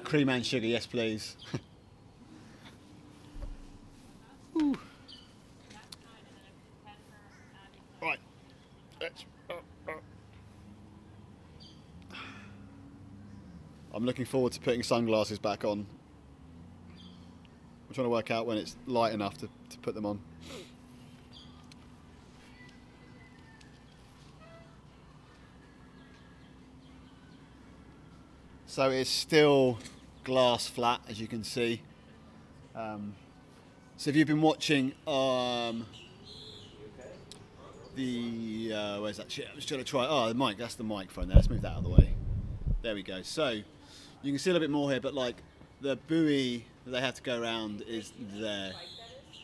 Cream and sugar, yes please. Right. I'm looking forward to putting sunglasses back on. I'm trying to work out when it's light enough to put them on. So it's still glass flat, as you can see. So if you've been watching where's that shit? I'm just trying to try. Oh, the mic. That's the microphone there. Let's move that out of the way. There we go. So you can see a little bit more here, but like the buoy that they have to go around is there.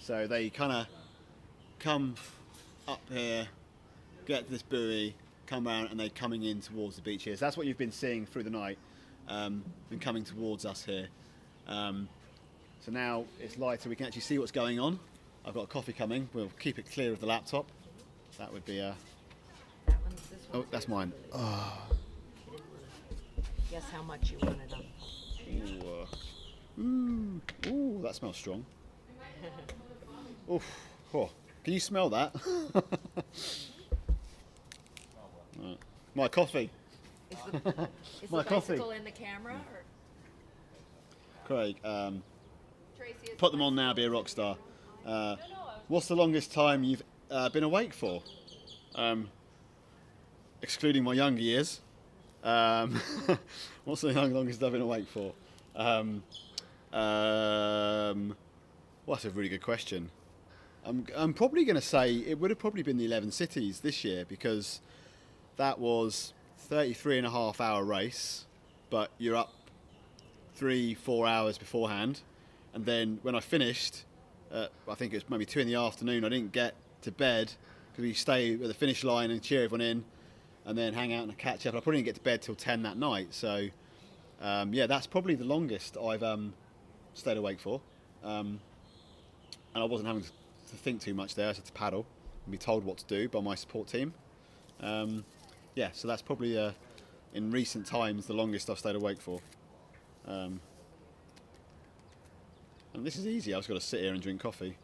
So they kind of come up here, get to this buoy, come around, and they're coming in towards the beach here. So that's what you've been seeing through the night. Been coming towards us here. So now it's lighter, we can actually see what's going on. I've got a coffee coming. We'll keep it clear of the laptop. That would be That one's this one. oh, that's mine. Oh. Guess how much you wanted them. Ooh, that smells strong. Oof. Oh. Can you smell that? Right. My coffee. Is My the coffee. bicycle in the camera? Or? Craig, Tracy, is put the them on now, be a rock star. What's the longest time you've been awake for? Excluding my younger years. What's the longest I've been awake for? Well, that's a really good question. I'm probably going to say it would have probably been the 11 Cities this year, because that was 33.5 hour race, but you're up 3-4 hours beforehand, and then when I finished, I think it was maybe 2 in the afternoon, I didn't get to bed because we stay at the finish line and cheer everyone in and then hang out and catch up. I probably didn't get to bed till 10 that night, so yeah, that's probably the longest I've stayed awake for, and I wasn't having to think too much there. I had to paddle and be told what to do by my support team. Yeah, so that's probably in recent times the longest I've stayed awake for. And this is easy. I've just got to sit here and drink coffee.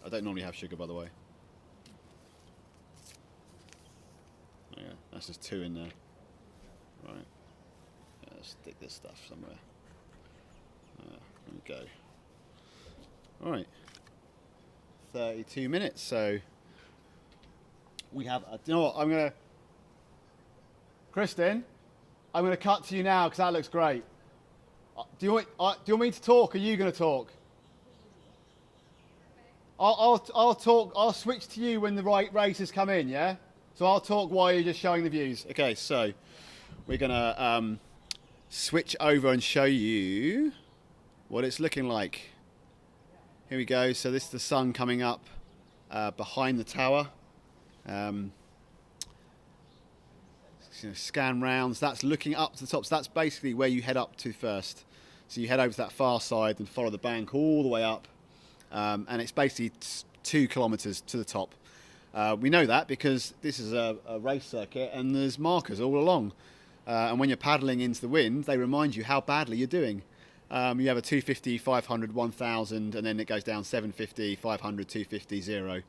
I don't normally have sugar, by the way. Oh, yeah, that's just 2 in there. Right. Yeah, let's stick this stuff somewhere. There we go. All right. 32 minutes. So we have. You know what? I'm gonna. Kristen, I'm going to cut to you now because that looks great. Do you want me to talk, or are you going to talk? I'll talk. I'll switch to you when the right races come in. Yeah. So I'll talk while you're just showing the views. Okay, so we're going to switch over and show you what it's looking like. Here we go. So this is the sun coming up behind the tower. Scan rounds. That's looking up to the top. So that's basically where you head up to first. So you head over to that far side and follow the bank all the way up. And it's basically 2 kilometers to the top. We know that because this is a race circuit and there's markers all along. And when you're paddling into the wind, they remind you how badly you're doing. You have a 250, 500, 1000, and then it goes down 750, 500, 250, 0.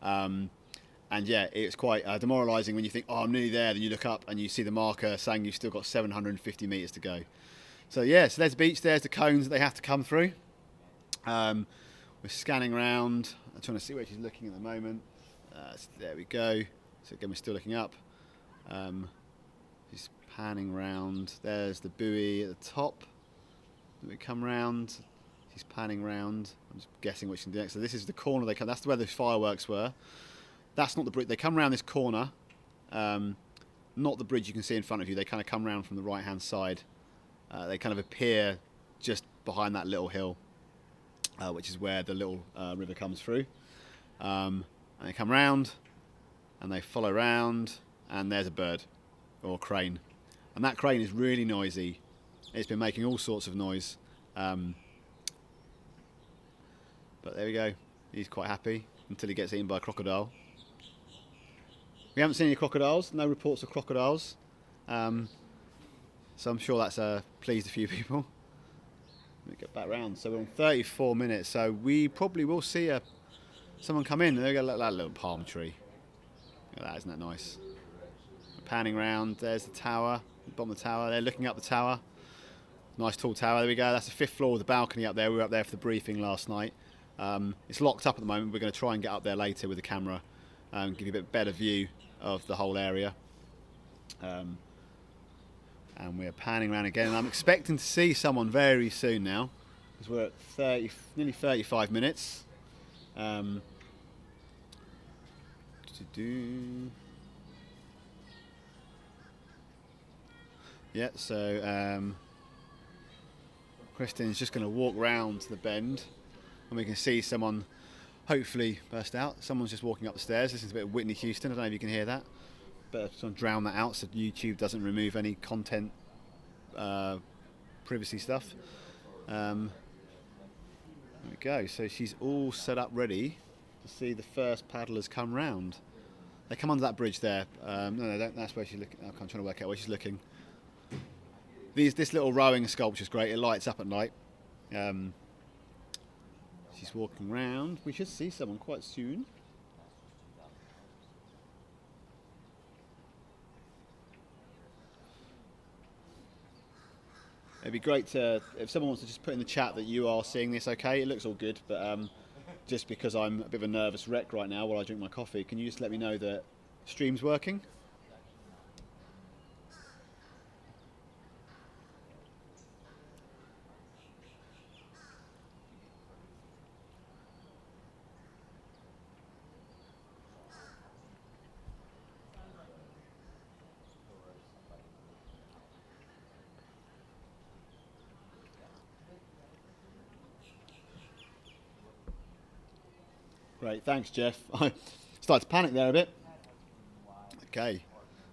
And yeah, it's quite demoralising when you think, oh, I'm nearly there. Then you look up and you see the marker saying you've still got 750 metres to go. So yeah, so there's the beach, there's the cones that they have to come through. We're scanning around. I'm trying to see where she's looking at the moment. So there we go. So again, we're still looking up. She's panning round. There's the buoy at the top. We come round. She's panning round. I'm just guessing what she's doing. So this is the corner they come. That's where the fireworks were. That's not the bridge. They come around this corner. Not the bridge you can see in front of you. They kind of come round from the right-hand side. They kind of appear just behind that little hill, which is where the little river comes through. And they come round, and they follow round, and there's a bird, or a crane. And that crane is really noisy. It's been making all sorts of noise. But there we go. He's quite happy until he gets eaten by a crocodile. We haven't seen any crocodiles, no reports of crocodiles. So I'm sure that's pleased a few people. Let me get back round. So we're on 34 minutes, so we probably will see someone come in. There we go, look at that little palm tree. Look at that, isn't that nice? Panning round, there's the tower, the bottom of the tower. They're looking up the tower. Nice tall tower, there we go. That's the 5th floor with the balcony up there. We were up there for the briefing last night. It's locked up at the moment. We're going to try and get up there later with the camera and give you a bit better view of the whole area. And we're panning around again. And I'm expecting to see someone very soon now, because we're at nearly 35 minutes. Yeah, so Kristen's just going to walk round to the bend, and we can see someone hopefully burst out. Someone's just walking up the stairs. This is a bit of Whitney Houston. I don't know if you can hear that. Better sort of drown that out so YouTube doesn't remove any content, privacy stuff. There we go. So she's all set up ready to see the first paddlers come round. They come under that bridge there. No, they don't. That's where she's looking. I'm trying to work out where she's looking. This little rowing sculpture is great. It lights up at night. She's walking round. We should see someone quite soon. It'd be great if someone wants to just put in the chat that you are seeing this okay. It looks all good, but just because I'm a bit of a nervous wreck right now while I drink my coffee, can you just let me know that stream's working? Great, thanks, Jeff. I started to panic there a bit. Okay,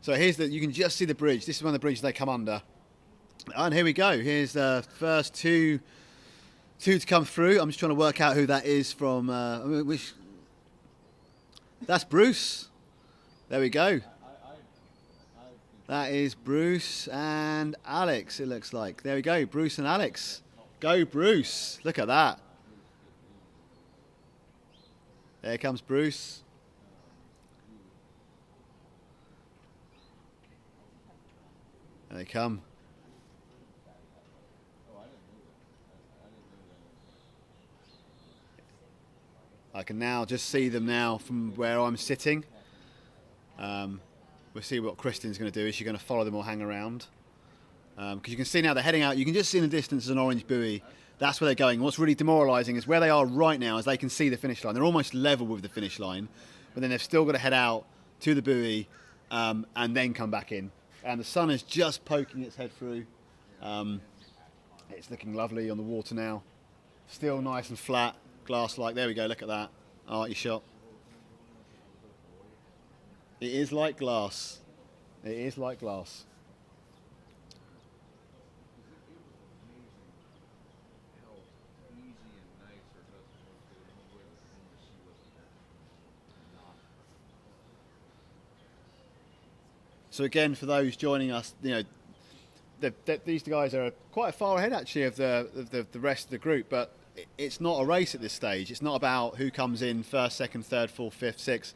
so here's you can just see the bridge. This is one of the bridges they come under. And here we go. Here's the first two to come through. I'm just trying to work out who that is from. That's Bruce. There we go. That is Bruce and Alex, it looks like. There we go, Bruce and Alex. Go, Bruce. Look at that. There comes Bruce. There they come. I can now just see them now from where I'm sitting. We'll see what Kristen's going to do. Is she going to follow them or hang around? Because you can see now they're heading out. You can just see in the distance an orange buoy. That's where they're going. What's really demoralising is where they are right now, as they can see the finish line. They're almost level with the finish line, but then they've still got to head out to the buoy, and then come back in. And the sun is just poking its head through. It's looking lovely on the water now. Still nice and flat, glass-like. There we go, look at that. Arty shot. It is like glass. It is like glass. So again, for those joining us, these guys are quite far ahead actually of the rest of the group, but it's not a race at this stage. It's not about who comes in first, second, third, fourth, fifth, sixth.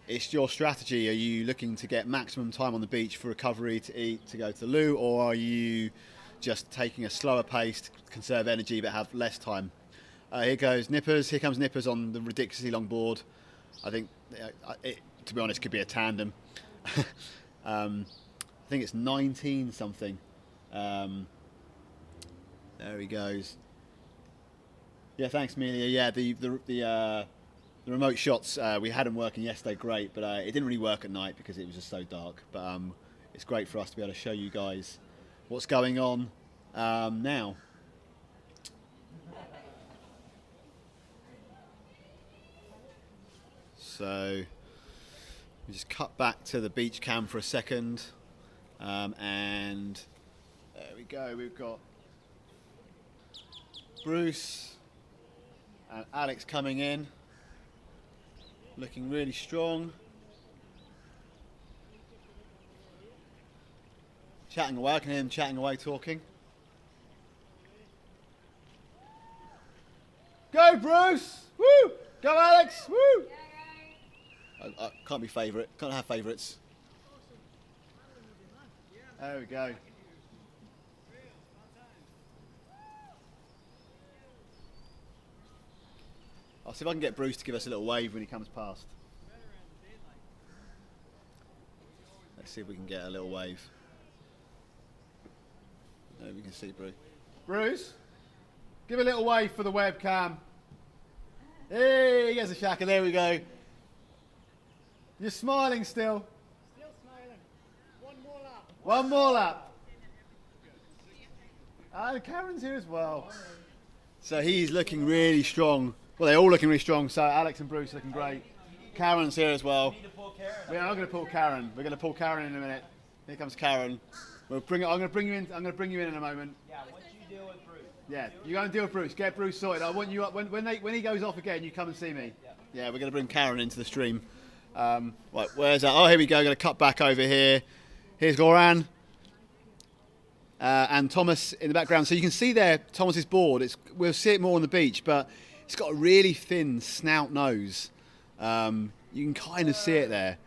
It's your strategy. Are you looking to get maximum time on the beach for recovery, to eat, to go to the loo, or are you just taking a slower pace to conserve energy but have less time? Here goes Nippers. Here comes Nippers on the ridiculously long board. I think, to be honest, could be a tandem. I think it's 19 something. There he goes. Yeah, thanks, Amelia. Yeah, the remote shots, we had them working yesterday, great, but it didn't really work at night because it was just so dark. But it's great for us to be able to show you guys what's going on now. So we just cut back to the beach cam for a second, and there we go. We've got Bruce and Alex coming in, looking really strong, chatting away. I can hear him chatting away, talking. Go, Bruce! Woo! Go, Alex! Woo! I can't be favourite. Can't have favourites. There we go. I'll see if I can get Bruce to give us a little wave when he comes past. Let's see if we can get a little wave. There we can see Bruce. Bruce, give a little wave for the webcam. Hey, he gets a shaka. There we go. You're smiling still. Still smiling. One more lap. One more lap. And Karen's here as well. So he's looking really strong. Well, they're all looking really strong. So Alex and Bruce are looking great. Karen's here as well. You need to pull Karen. We're not going to pull Karen. We're going to pull Karen in a minute. Here comes Karen. We'll bring it. I'm going to bring you in. I'm going to bring you in a moment. Yeah, once you deal with Bruce. Yeah, you go and deal with Bruce. Get Bruce sorted. I want you up when he goes off again. You come and see me. Yeah, we're going to bring Karen into the stream. Right, where's that? Oh, here we go. Going to cut back over here. Here's Goran and Thomas in the background. So you can see there Thomas's board. We'll see it more on the beach, but it's got a really thin snout nose. You can kind of see it there.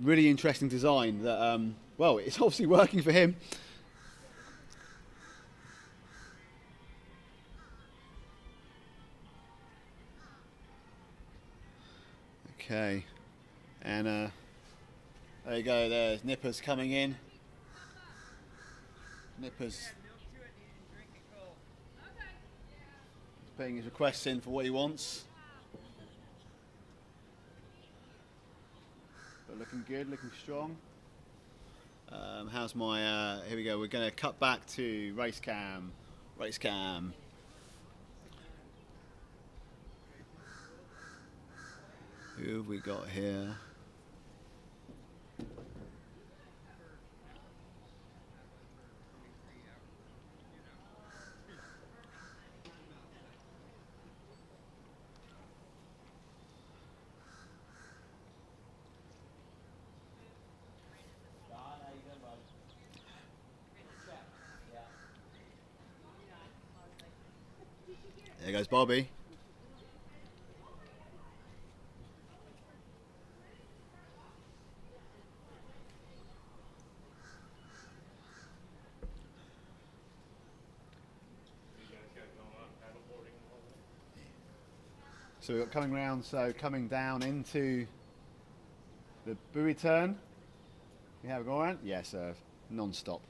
Really interesting design. That well, it's obviously working for him. Okay, and there you go. There's Nippers coming in. Nippers putting his requests in for what he wants. But looking good, looking strong. How's my? Here we go. We're going to cut back to race cam. Race cam. Who have we got here? There goes Bobby. So we've got coming round, so coming down into the buoy turn. We have a go around? Yes, non-stop.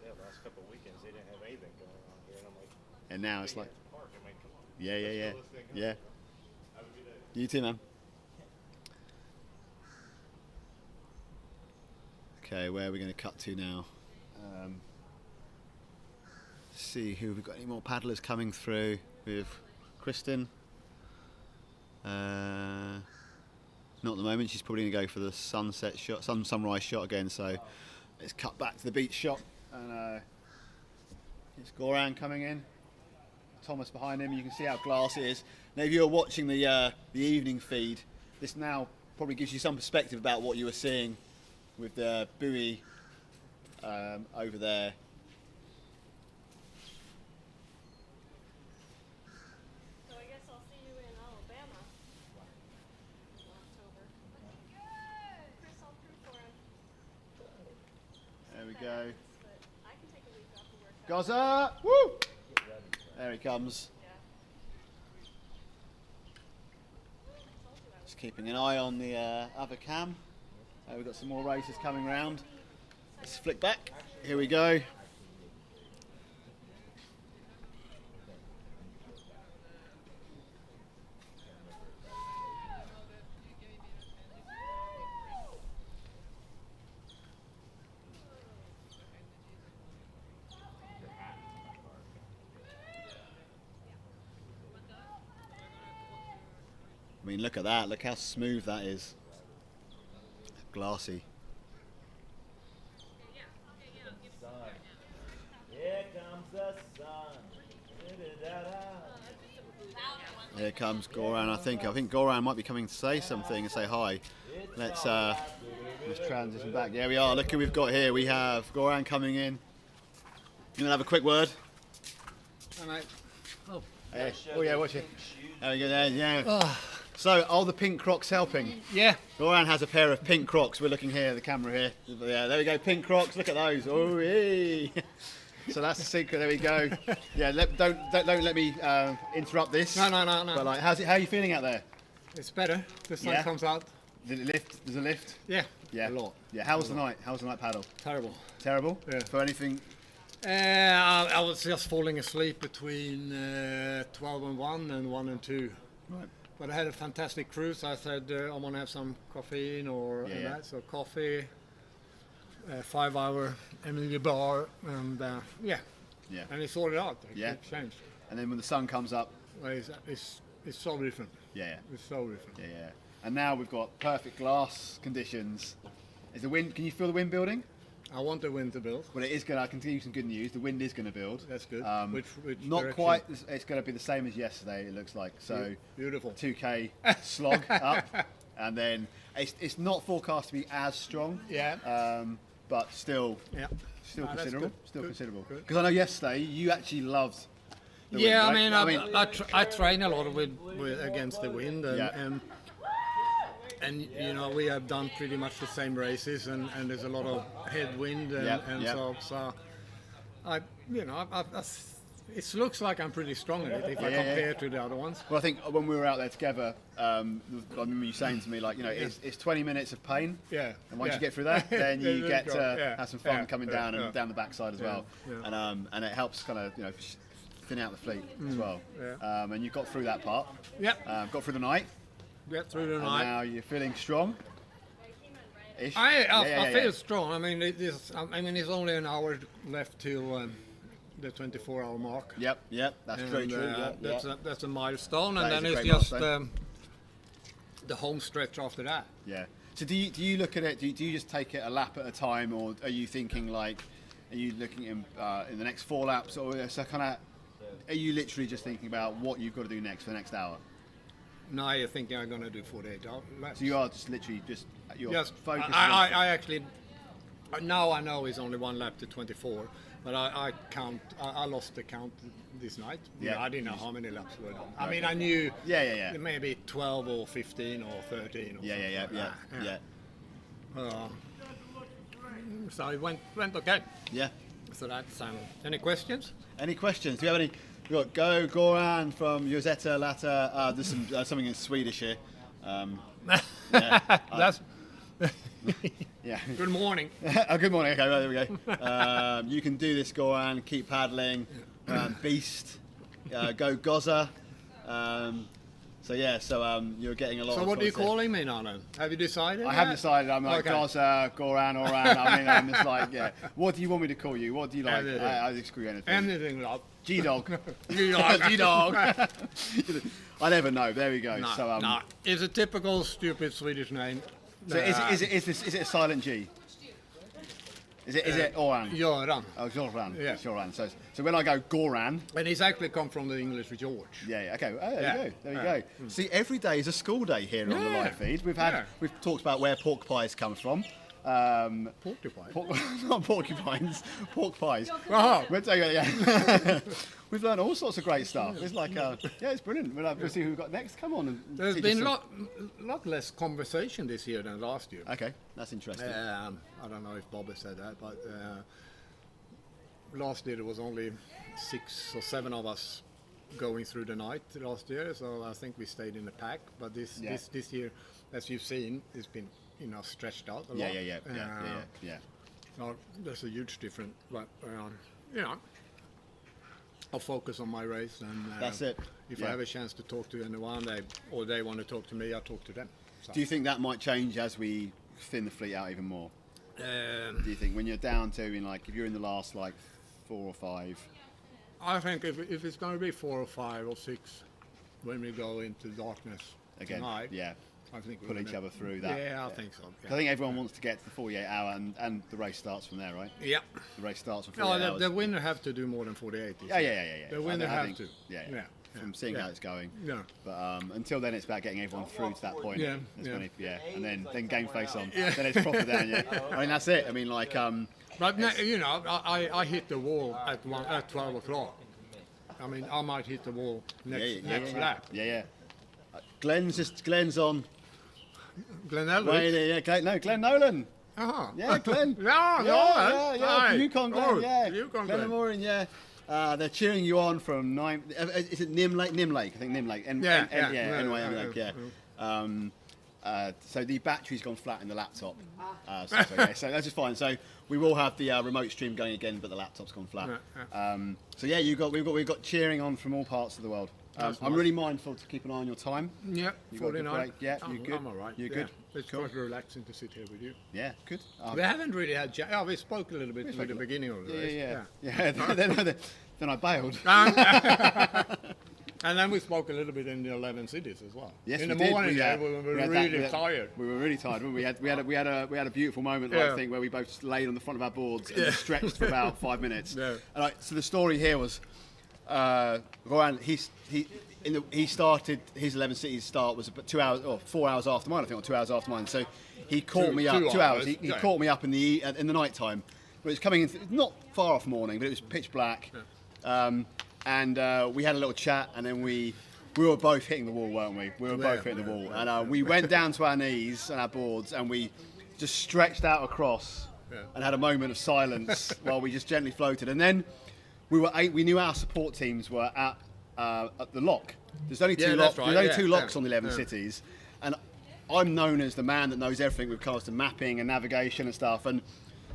Yeah, last couple of weekends they didn't have anything going on here, and I'm like, And now it's like, park. I mean, come on. yeah. Let's fill this thing up. Yeah. Have a good day. You too, man. Okay, where are we going to cut to now? See who we've got. Any more paddlers coming through with Kristen? Not at the moment. She's probably going to go for the sunset shot, sunrise shot again. So let's cut back to the beach shot, and it's Goran coming in. Thomas behind him. You can see how glass it is. Now, if you're watching the evening feed, this now probably gives you some perspective about what you were seeing with the buoy over there. So I guess I'll see you in Alabama in October. Chris, I'll crew for him. There we go. But I can take a week off of work. Gaza! Woo! There he comes. Just keeping an eye on the other cam. We've got some more races coming round. Let's flick back. Here we go. I mean, look at that. Look how smooth that is. Glassy. Here comes the sun. Here comes Goran. I think Goran might be coming to say something and say hi. Let's transition back. There we are. Look who we've got here. We have Goran coming in. You want to have a quick word? Hi, mate. Oh. Hey. Oh yeah, watch it. There we go. There, yeah. So, are the pink Crocs helping? Yeah. Goran has a pair of pink Crocs. We're looking here, the camera here. Yeah, there we go. Pink Crocs. Look at those. Oh, hey. So that's the secret. There we go. Yeah. Don't let me interrupt this. No. But like, how are you feeling out there? It's better. The sun Yeah. comes out. Did it lift? There's a lift. Yeah. Yeah. A lot. Yeah. How was the night? How was the night paddle? Terrible. Terrible. Yeah. For anything? I was just falling asleep between 12 and 1 and 1 and 2. Right. But I had a fantastic cruise. I said I want to have some caffeine or Yeah. that. So coffee, 5-hour Emily bar, and yeah. Yeah. And it sorted out. Yeah. It changed. And then when the sun comes up. Well, it's so different. Yeah. It's so different. Yeah. And now we've got perfect glass conditions. Is the wind? Can you feel the wind building? I want the wind to build. Well, it is going to. I can give you some good news. The wind is going to build. That's good. Which not direction? quite. It's going to be the same as yesterday. It looks like so. Beautiful. 2K slog up, and then it's not forecast to be as strong. Yeah. But still. Yeah. Still that's considerable. good. Still Good. considerable. Good. Because I know yesterday you actually loved. The Yeah, wind, I right? mean, I train a lot with against the wind, and, Yeah. and you know we have done pretty much the same races, and there's a lot of headwind, and so I it looks like I'm pretty strong at it if I compare to the other ones. Well, I think when we were out there together, I remember you saying to me like, you know, it's 20 minutes of pain. Yeah. And once yeah. you get through that, then Then you you get go. to Yeah. have some fun Yeah. coming Yeah. down and Yeah. down the backside as well. Yeah. And it helps kind of thin out the fleet as well. Yeah. And you got through that part. Yep. Got through the night. Get through the And night. now you're feeling strong. Ish. I feel strong. I mean, it's only an hour left till the 24-hour mark. Yep. That's very true. That's a milestone, That and is then a it's great just milestone. the home stretch after that. Yeah. So do you look at it? Do you just take it a lap at a time, or are you thinking like, are you looking in the next 4 laps, or so kind of? Are you literally just thinking about what you've got to do next for the next hour? Now you're thinking I'm going to do 48 laps. So you are just literally you're focused. I actually now I know it's only 1 lap to 24, but I count. I lost the count this night. Yeah. I didn't know how many laps were done. I mean, I knew. Yeah. Maybe 12 or 15 or 13. Or Yeah. So it went okay. Yeah. So that's any questions? Any questions? Do you have any? We've got Go Goran from Josetta Latta. There's something in Swedish here. That's. Yeah. Good morning. Good morning. Okay, well, there we go. You can do this, Goran. Keep paddling. Beast. Go Goza. So you're getting a lot. So of what are you choice there. calling me now then? Have you decided? I haven't decided. I'm like Okay. Gaza, Goran, Oran. I mean, I'm just like, yeah. What do you want me to call you? What do you like? Anything. I just call you anything. Anything, love. G-Dog. G-Dog. G-Dog. I never know. There we go. No, So, no. It's a typical stupid Swedish name. so is it a silent G? Is it Oran? Göran. Oh, Goran. Yeah. It's Goran. So when I go Goran, And it's actually come from the English George. yeah, okay. Oh, there Yeah. you go. There you Yeah. go. See, every day is a school day here on the Yeah. live feed. We've talked about where pork pies come from. Porcupine. Not porcupines, pork pies. Oh. We'll tell you, yeah. We've learned all sorts of great stuff. It's like, yeah, it's brilliant. We'll see who we've got next. Come on. And There's teach been us a lot less conversation this year than last year. Okay, that's interesting. I don't know if Bob has said that, but last year there was only 6 or 7 of us going through the night last year, so I think we stayed in the pack. But this year, as you've seen, it's been stretched out a lot. Yeah. So there's a huge difference, but I'll focus on my race, and That's it. If Yeah. I have a chance to talk to anyone, they want to talk to me, I'll talk to them. So. Do you think that might change as we thin the fleet out even more? Do you think when you're down to, if you're in the last 4 or 5? I think if it's going to be 4 or 5 or 6 when we go into darkness Again, tonight, yeah. I think Pull each other through that. Yeah, I think so. Yeah. I think everyone wants to get to the 48 hour, and the race starts from there, right? Yeah. The race starts from 48 No, hours. the winner have to do more than 48. Yeah. The winner I have think- to. Yeah. From seeing how it's going. Yeah. But until then, it's about getting everyone through to that point. Yeah, It's yeah. gonna- and then game face on. Then it's proper down. Yeah. I mean, that's it. I mean, But I hit the wall at 12 o'clock. I mean, I might hit the wall next lap. Yeah. Glenn's on. Glenn Elwood. Glenn Nolan. Uh-huh. Yeah, Glenn. Yeah. Yukon Glenn. Oh, Yeah. Yukon Glenn Glenn. Morin. Yeah. They're cheering you on from 9. Is it Nim Lake? Nim Lake. I think Nim Lake. NYM Lake. So the battery's gone flat in the laptop. So that's just fine. So we will have the remote stream going again, but the laptop's gone flat. So yeah, we've got cheering on from all parts of the world. I'm really mindful to keep an eye on your time. Yeah, You got a good 49. break? Yeah, you good? I'm all right. You yeah. good? It's Cool. quite relaxing to sit here with you. Yeah, good. We haven't really had we spoke a little bit at the beginning of the race. Then I bailed. And then we spoke a little bit in the 11 cities as well. Yes, in we the did. morning, We we were had really tired. We were really tired. We had a beautiful moment, Yeah. I think, where we both laid on the front of our boards and just stretched for about 5 minutes. Yeah. And so the story here was, Rohan, he started his 11 cities start was about 2 hours or 4 hours after mine, I think, or 2 hours after mine. So he caught me up 2 2 hours. hours, He yeah. caught me up in the night time. But it was coming in not far off morning, but it was pitch black. And we had a little chat, and then we were both hitting the wall, weren't we? We were both hitting the wall, and we went down to our knees on our boards, and we just stretched out across and had a moment of silence while we just gently floated. And then we knew our support teams were at the lock. There's only two locks. right, There's only yeah, 2 locks yeah, on the 11 yeah. cities, and I'm known as the man that knows everything with regards to mapping and navigation and stuff. And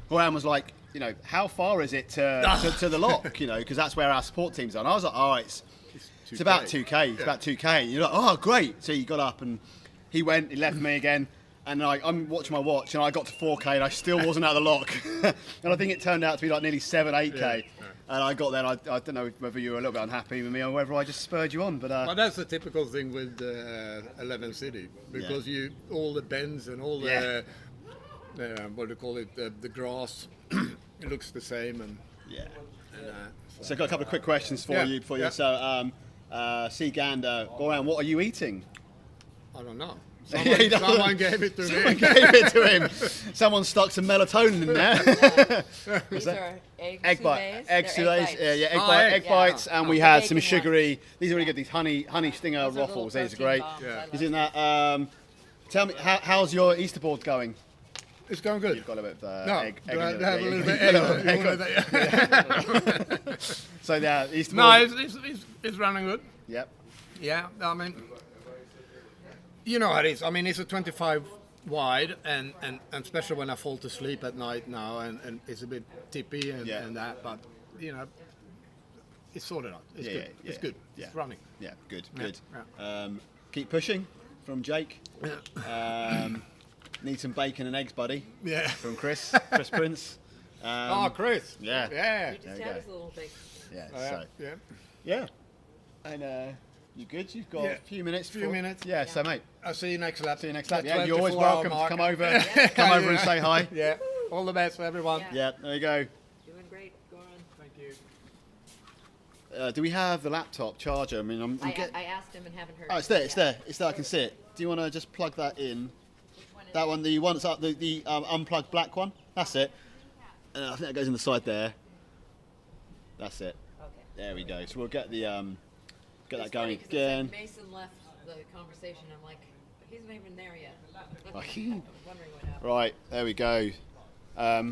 Graham was like, how far is it to the lock? Because that's where our support teams are. And I was like, oh, it's about 2K. It's about 2K. And you're like, oh, great. So he got up and he left me again. And I'm watching my watch, and I got to 4K, and I still wasn't out of the lock. And I think it turned out to be like nearly 8K. Yeah. And I got there, and I don't know whether you were a little bit unhappy with me or whether I just spurred you on. But But that's the typical thing with 11 City, because all the bends and all the what do you call it, the grass, it looks the same. And so I've got a couple of quick questions for you. So, C. Gander, go around. What are you eating? I don't know. Someone Someone gave it to Someone me. gave it to him. Someone stuck some melatonin in there. These are egg Egg bites. souvlays, egg Oh, bites, and we The had some bacon sugary. These are really good. These honey stinger Those are little waffles. These are protein great. bombs. Yeah. I He's love in that. Tell me, how's your Easter board going? It's going good. You've got a bit of No, egg. do I in have a there. little bit You've egg got a on bit it? of egg on. So yeah, Easter No, board. it's running good. Yep. Yeah, I mean, you know how it is. I mean, it's a 25 wide, and especially when I fall to sleep at night now, and it's a bit tippy and that, but it's sorted out. It's good. It's good. Yeah. It's running. Yeah, good. Yeah, Good. yeah. keep pushing from Jake. Need some bacon and eggs, buddy. Yeah. From Chris Prince. Chris. Yeah. Yeah. He just There you had go. his little thing. Yeah. Yeah. So Yeah. yeah. And you good? You've got Yeah. a few minutes. Few minutes. Yeah. So mate, I'll see you next lap. see you next lap. The Yeah. You're always 24-hour welcome to mark. come over. Come over and say hi. Yeah. All the best, everyone. Yeah. There you go. Doing great. Go on. Thank you. Do we have the laptop charger? I mean, I'm I asked him and haven't heard. Oh, it's there. It's there. It's there. I can see it. Do you want to just plug that in? That one, the one that's up, the unplugged black one. That's it. I think that goes in the side there. That's it. Okay. There we go. So we'll get the get that It's going funny 'cause it said again. Mason left the conversation. I'm like, he's not even there yet. I was Okay. wondering what happened. Right. There we go.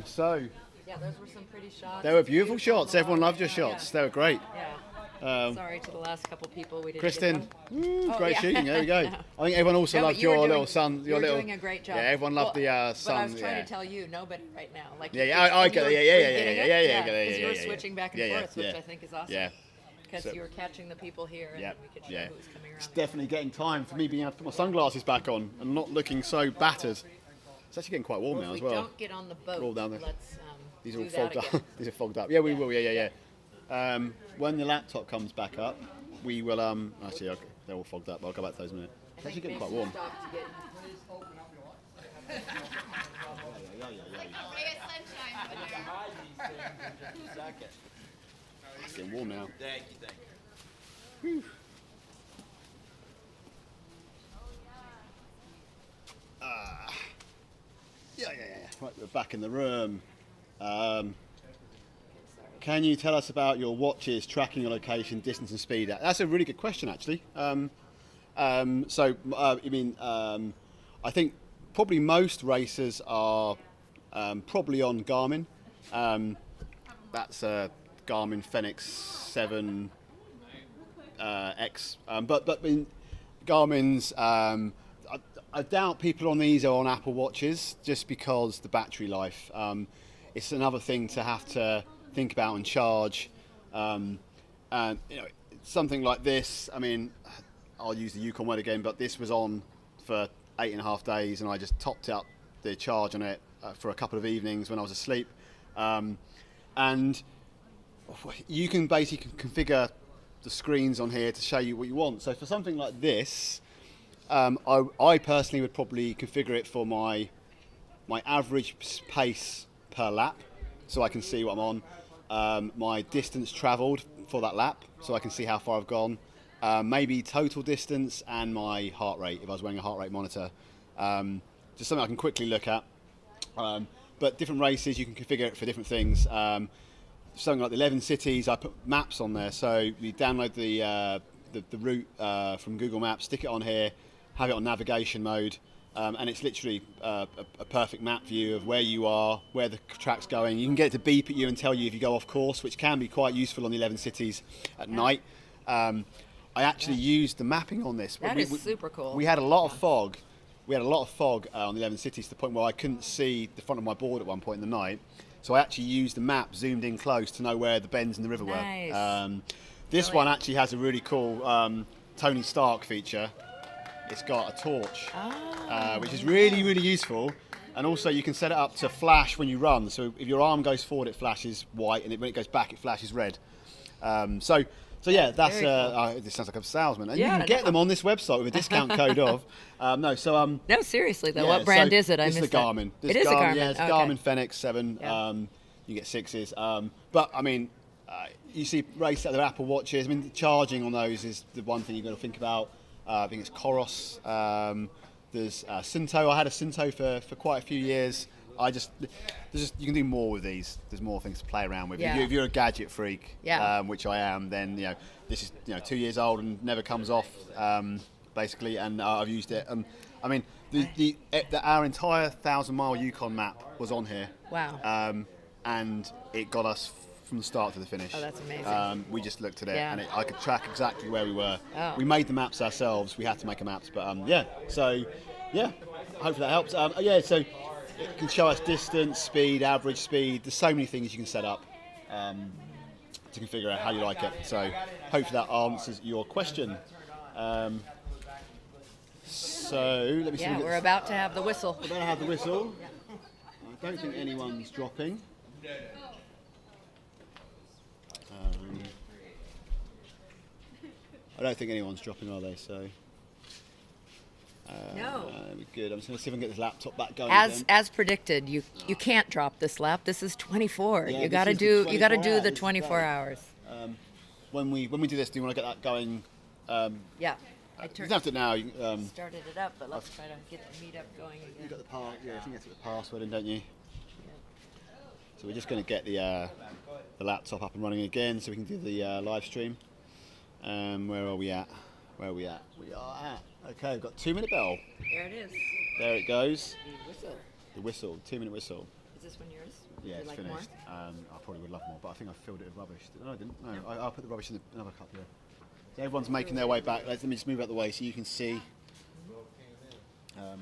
So Yeah, those were some pretty shots. they were beautiful shots. Everyone loved your shots. They were great. Yeah. Sorry to the last couple people we didn't. Kristen, get one. great yeah. shooting. There we go. No. I think everyone also No, but loved you were your doing- little son. you Your were little. doing a great job. Yeah, everyone loved the But son. I was trying yeah. to tell you, nobody right now. Like Yeah, you yeah, could- I and get you it. were- Yeah, were yeah, you yeah, getting yeah, it? yeah, yeah, Because yeah, you were yeah, switching back and yeah, yeah, forth, which yeah. I think is awesome. Yeah. Because So- you were catching the people here, and Yeah, we could show yeah. who was coming around. It's definitely getting time for me being able to put my sunglasses back on and not looking so battered. It's actually getting quite warm Well, now if as we well. don't get on the boat, All down there. let's These are do all that fogged again. up. These are fogged up. Yeah, we Yeah. will. Yeah. When the laptop comes back up, we will. Actually, they're all fogged up. I'll go back to those in a minute. It's actually getting quite warm. Stopped to get- It's getting warm now. Thank you. Yeah. Right, we're back in the room. Can you tell us about your watches tracking your location, distance, and speed? That's a really good question, actually. I think probably most racers are probably on Garmin. That's a Garmin Fenix 7 X. But I mean, Garmin's. I doubt people on these are on Apple Watches just because the battery life. It's another thing to have to think about and charge. And something like this. I mean, I'll use the Yukon word again, but this was on for 8.5 days, and I just topped up the charge on it for a couple of evenings when I was asleep. And you can basically configure the screens on here to show you what you want. So for something like this, I personally would probably configure it for my average pace per lap, so I can see what I'm on. My distance travelled for that lap, so I can see how far I've gone. Maybe total distance and my heart rate, if I was wearing a heart rate monitor. Just something I can quickly look at. But different races, you can configure it for different things. Something like the 11 cities, I put maps on there. So you download the route from Google Maps, stick it on here, have it on navigation mode, and it's literally a perfect map view of where you are, where the track's going. You can get it to beep at you and tell you if you go off course, which can be quite useful on the 11 cities at night. I actually used the mapping on this. That is super cool. We had a lot of fog. We had a lot of fog on the 11 cities to the point where I couldn't see the front of my board at one point in the night. So I actually used the map, zoomed in close to know where the bends in the river Nice. were. This one actually has a really cool Tony Stark feature. It's got a torch, which is really, really useful. And also you can set it up to flash when you run. So if your arm goes forward, it flashes white, and when it goes back, it flashes red. So yeah, that's this sounds like a salesman, and Yeah, you can get them on this website with a discount code of No, seriously though. yeah, What brand so is it? I It's missed the that. Garmin. It is a Garmin. Yeah, it's Okay. Garmin Fenix 7. Yeah. You get 6s. But I mean, you see race at their Apple Watches. I mean, the charging on those is the one thing you've got to think about. I think it's Coros. There's Cinto. I had a Cinto for quite a few years. You can do more with these. There's more things to play around with. Yeah. If you're a gadget freak, Yeah. which I am, then this is 2 years old and never comes off, basically. And I've used it. I mean, our entire 1,000-mile Yukon map was on here. Wow. And it got us from the start to the finish. Oh, that's amazing. We just looked at it, Yeah. and I could track exactly where we were. Oh. We made the maps ourselves. We had to make the maps, but hopefully that helps. So it can show us distance, speed, average speed. There's so many things you can set up to configure out how you like it. So hopefully that answers your question. So let me see. Yeah, we're about to have the whistle. We're going to have the whistle. I don't think anyone's dropping. I don't think anyone's dropping, are they? So. No. Good. I'm just going to see if I can get this laptop back going. As predicted, you can't drop this lap. This is 24. Yeah, you got to this is the do the 24 24 hours. hours. When we do this, do you want to get that going? Yeah. I You don't have to now. started it up, but let's try to get the meetup going again. You got the yeah, I think you have to get the password in, don't you? So we're just going to get the laptop up and running again, so we can do the live stream. Where are we at? Where are we at? We are at. Okay, we've got 2-minute bell. There it is. There it goes. The whistle. The whistle, 2-minute whistle. Is this one yours? Yeah, Would it's you like finished. more? I probably would love more, but I think I filled it with rubbish. No, I didn't. No, I'll put the rubbish in another cup here. So everyone's making their way back. Let me just move out the way so you can see. You want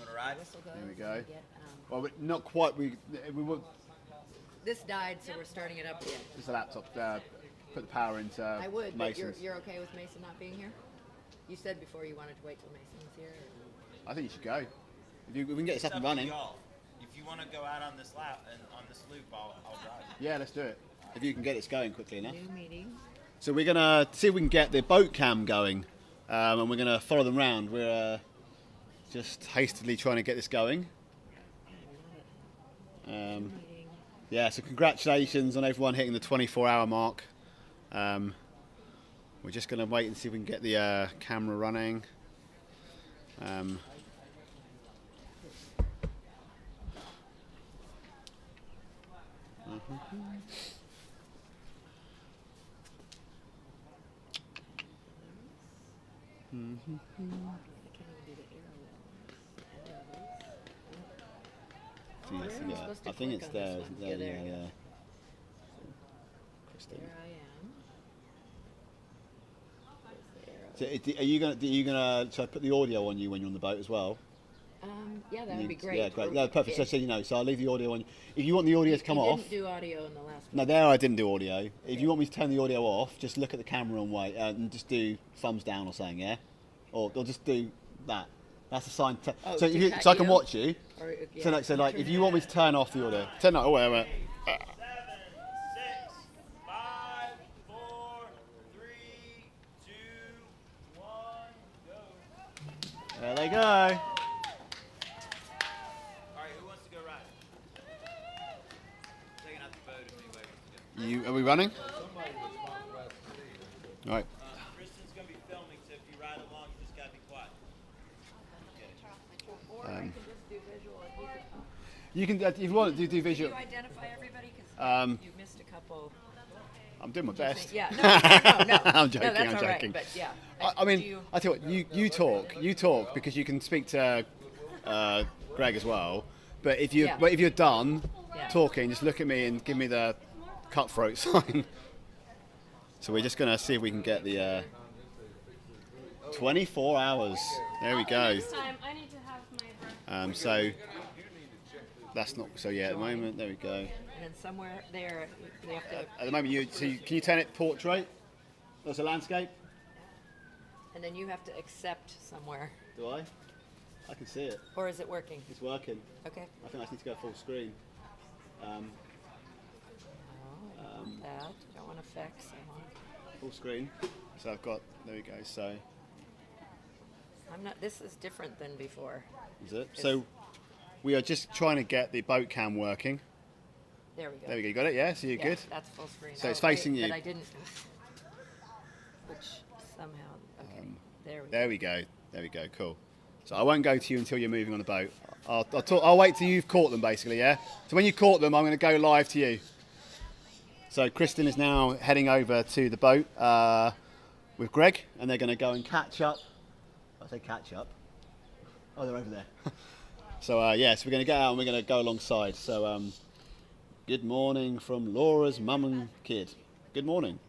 to ride? Whistle goes. There we and go. get, Well, not quite. We were this died, so we're starting it up again. just a laptop. Put the power into I would, but Mason's. you're okay with Mason not being here? You said before you wanted to wait till Mason was here. I think you should go. If we can get this up and running. If you want to go out on this lap and on this loop, I'll drive. Yeah, let's do it. If you can get this going quickly enough. New meeting. So we're gonna see if we can get the boat cam going, and we're gonna follow them round. We're just hastily trying to get this going. Meeting. Yeah, so congratulations on everyone hitting the 24-hour mark. We're just gonna wait and see if we can get the camera running. I think it's there, isn't there? Yeah, there you go. Yeah. Kristen. There I am. So are you gonna so I put the audio on you when you're on the boat as well? Yeah, that would be great. Yeah, great. No, perfect. So you know, so I'll leave the audio on. If you want the audio to come off. You didn't do audio in the last one. No, there I didn't do audio. If you want me to turn the audio off, just look at the camera and wait, and just do thumbs down or something, yeah? Or just do that. That's a sign. Oh, So, to so I can you? watch you. Or, yeah, So like, turn if it you want me to turn off the audio, turn that. Oh wait, wait. 7, 6, 5, 4, 3, 2, 1, go. There they go. All right, who wants to go ride? Taking out the boat if anybody wants to go. Are we running? All right. Kristen's going to be filming, so if you ride along, you just got to be quiet. Or I can just do visual if you could. You can, if you want to do visual. Can you identify everybody? Because you missed a couple. I'm doing my best. Yeah, no. I'm joking. No, that's I'm all right, joking. but yeah. I mean, Do you- I tell you what, you talk because you can speak to Greg as well. But if you're done Yeah. talking, just look at me and give me the cutthroat sign. So we're just gonna see if we can get the 24 hours. There we go. Next time, I need to have my breath. So that's not so. Yeah, at the moment, there we go. And then somewhere there, they have to. At the moment, can you turn it portrait? That's a landscape. And then you have to accept somewhere. Do I? I can see it. Or is it working? It's working. Okay. I think I just need to go full screen. Oh, I don't want that. I don't want effects. I want. Full screen. So I've got. There we go. So I'm not. This is different than before. is it? So we are just trying to get the boat cam working. There we go. There we go. You got it? Yeah. So you're Yeah, good. That's full screen. So it's wait, facing you. But I didn't. Which somehow. Okay. There we go. There we go. There we go. Cool. So I won't go to you until you're moving on the boat. I'll wait till you've caught them, basically. Yeah. So when you caught them, I'm going to go live to you. So Kristen is now heading over to the boat with Greg, and they're going to go and catch up. I say catch up. Oh, they're over there. So so we're going to get out and we're going to go alongside. So good morning from Laura's mum and kid. Good morning.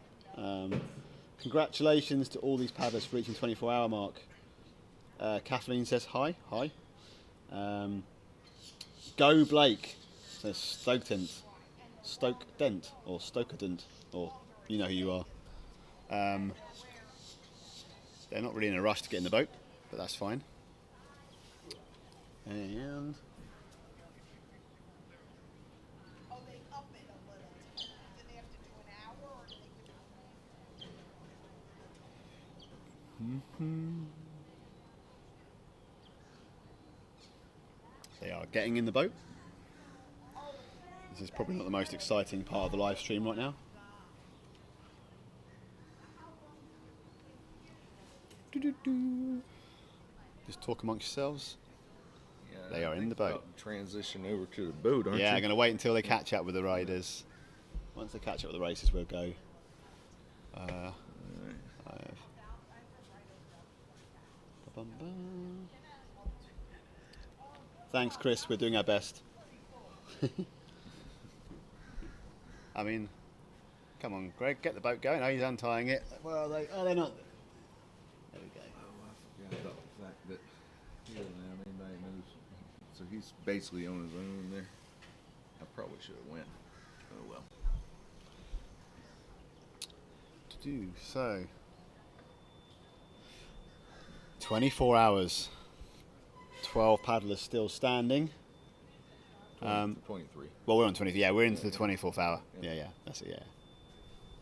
Congratulations to all these paddlers for reaching 24-hour mark. Kathleen says hi. Hi. Go Blake says Stoke Dent or Stokedent, or you know who you are. They're not really in a rush to get in the boat, but that's fine. And they are getting in the boat. This is probably not the most exciting part of the live stream right now. Just talk amongst yourselves. Yeah, They are in the boat. Transition over to the boat, aren't you? Yeah, I'm going to wait until they catch up with the riders. Once they catch up with the races, we'll go. Thanks, Chris. We're doing our best. I mean, come on, Greg, get the boat going. Oh, he's untying it. Where are they? Oh, they're not. There we go. Oh, I forgot about the fact that he doesn't have anybody knows. So he's basically on his own there. I probably should have went. Oh well. So, 24 hours. 12 paddlers still standing. 23. Well, we're on 23. Yeah, we're into the 24th hour. Yeah, that's it.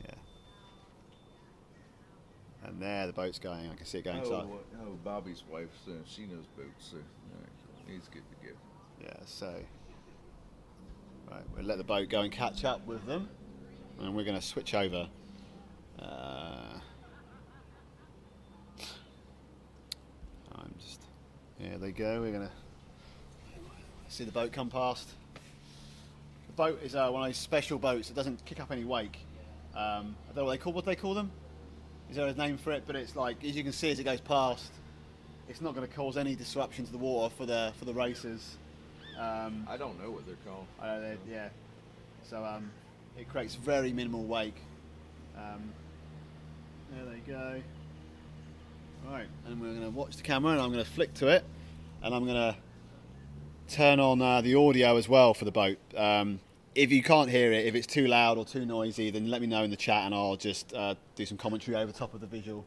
Yeah. And there, the boat's going. I can see it going. Bobby's wife, she knows boats, so he's good to go. Yeah. So, right, we'll let the boat go and catch up with them, and we're going to switch over. Here they go. We're going to see the boat come past. The boat is one of those special boats that doesn't kick up any wake. I don't know what they call them. Is there a name for it? But it's like, as you can see as it goes past, it's not going to cause any disruption to the water for the racers. I don't know what they're called. Yeah. So it creates very minimal wake. There they go. Right, and we're going to watch the camera, and I'm going to flick to it, and I'm going to turn on the audio as well for the boat. If you can't hear it, if it's too loud or too noisy, then let me know in the chat, and I'll just do some commentary over top of the visual.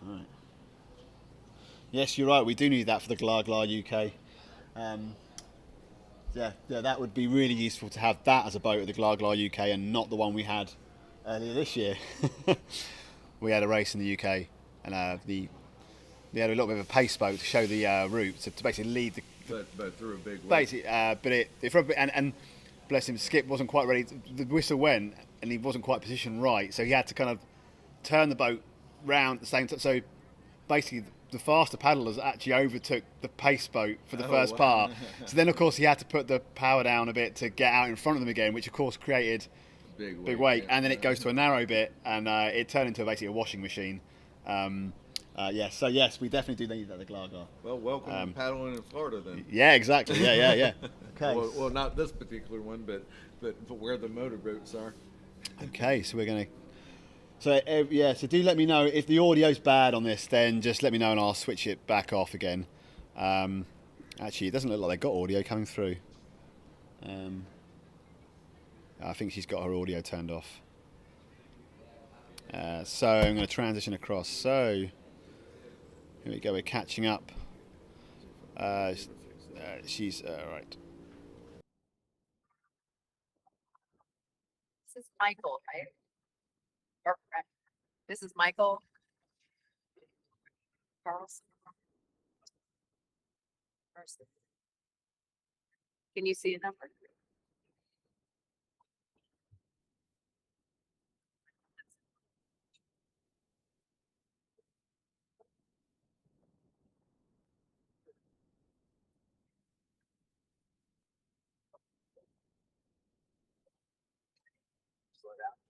Right. Yes, you're right. We do need that for the Glaglar UK. Yeah, that would be really useful to have that as a boat at the Glaglar UK and not the one we had earlier this year. We had a race in the UK, and we had a little bit of a pace boat to show the route, to basically lead the. But through a big wave. Basically, but it for a bit, and bless him, Skip wasn't quite ready. The whistle went, and he wasn't quite positioned right, so he had to kind of turn the boat round at the same time. So basically, the faster paddlers actually overtook the pace boat for the first part. So then, of course, he had to put the power down a bit to get out in front of them again, which of course created big wake. Yeah. And then it goes to a narrow bit, and it turned into basically a washing machine. Yes, so yes, we definitely do need that at the Glaglar. Well, welcome to paddling in Florida then. Yeah, exactly. Yeah. Okay. Well, not this particular one, but where the motorboats are. Okay, so we're going to. So so do let me know if the audio's bad on this. Then just let me know and I'll switch it back off again. Actually, it doesn't look like they've got audio coming through. I think she's got her audio turned off. So I'm going to transition across. So here we go. We're catching up. She's right. This is Michael, right? This is Michael Carlson. Can you see a number?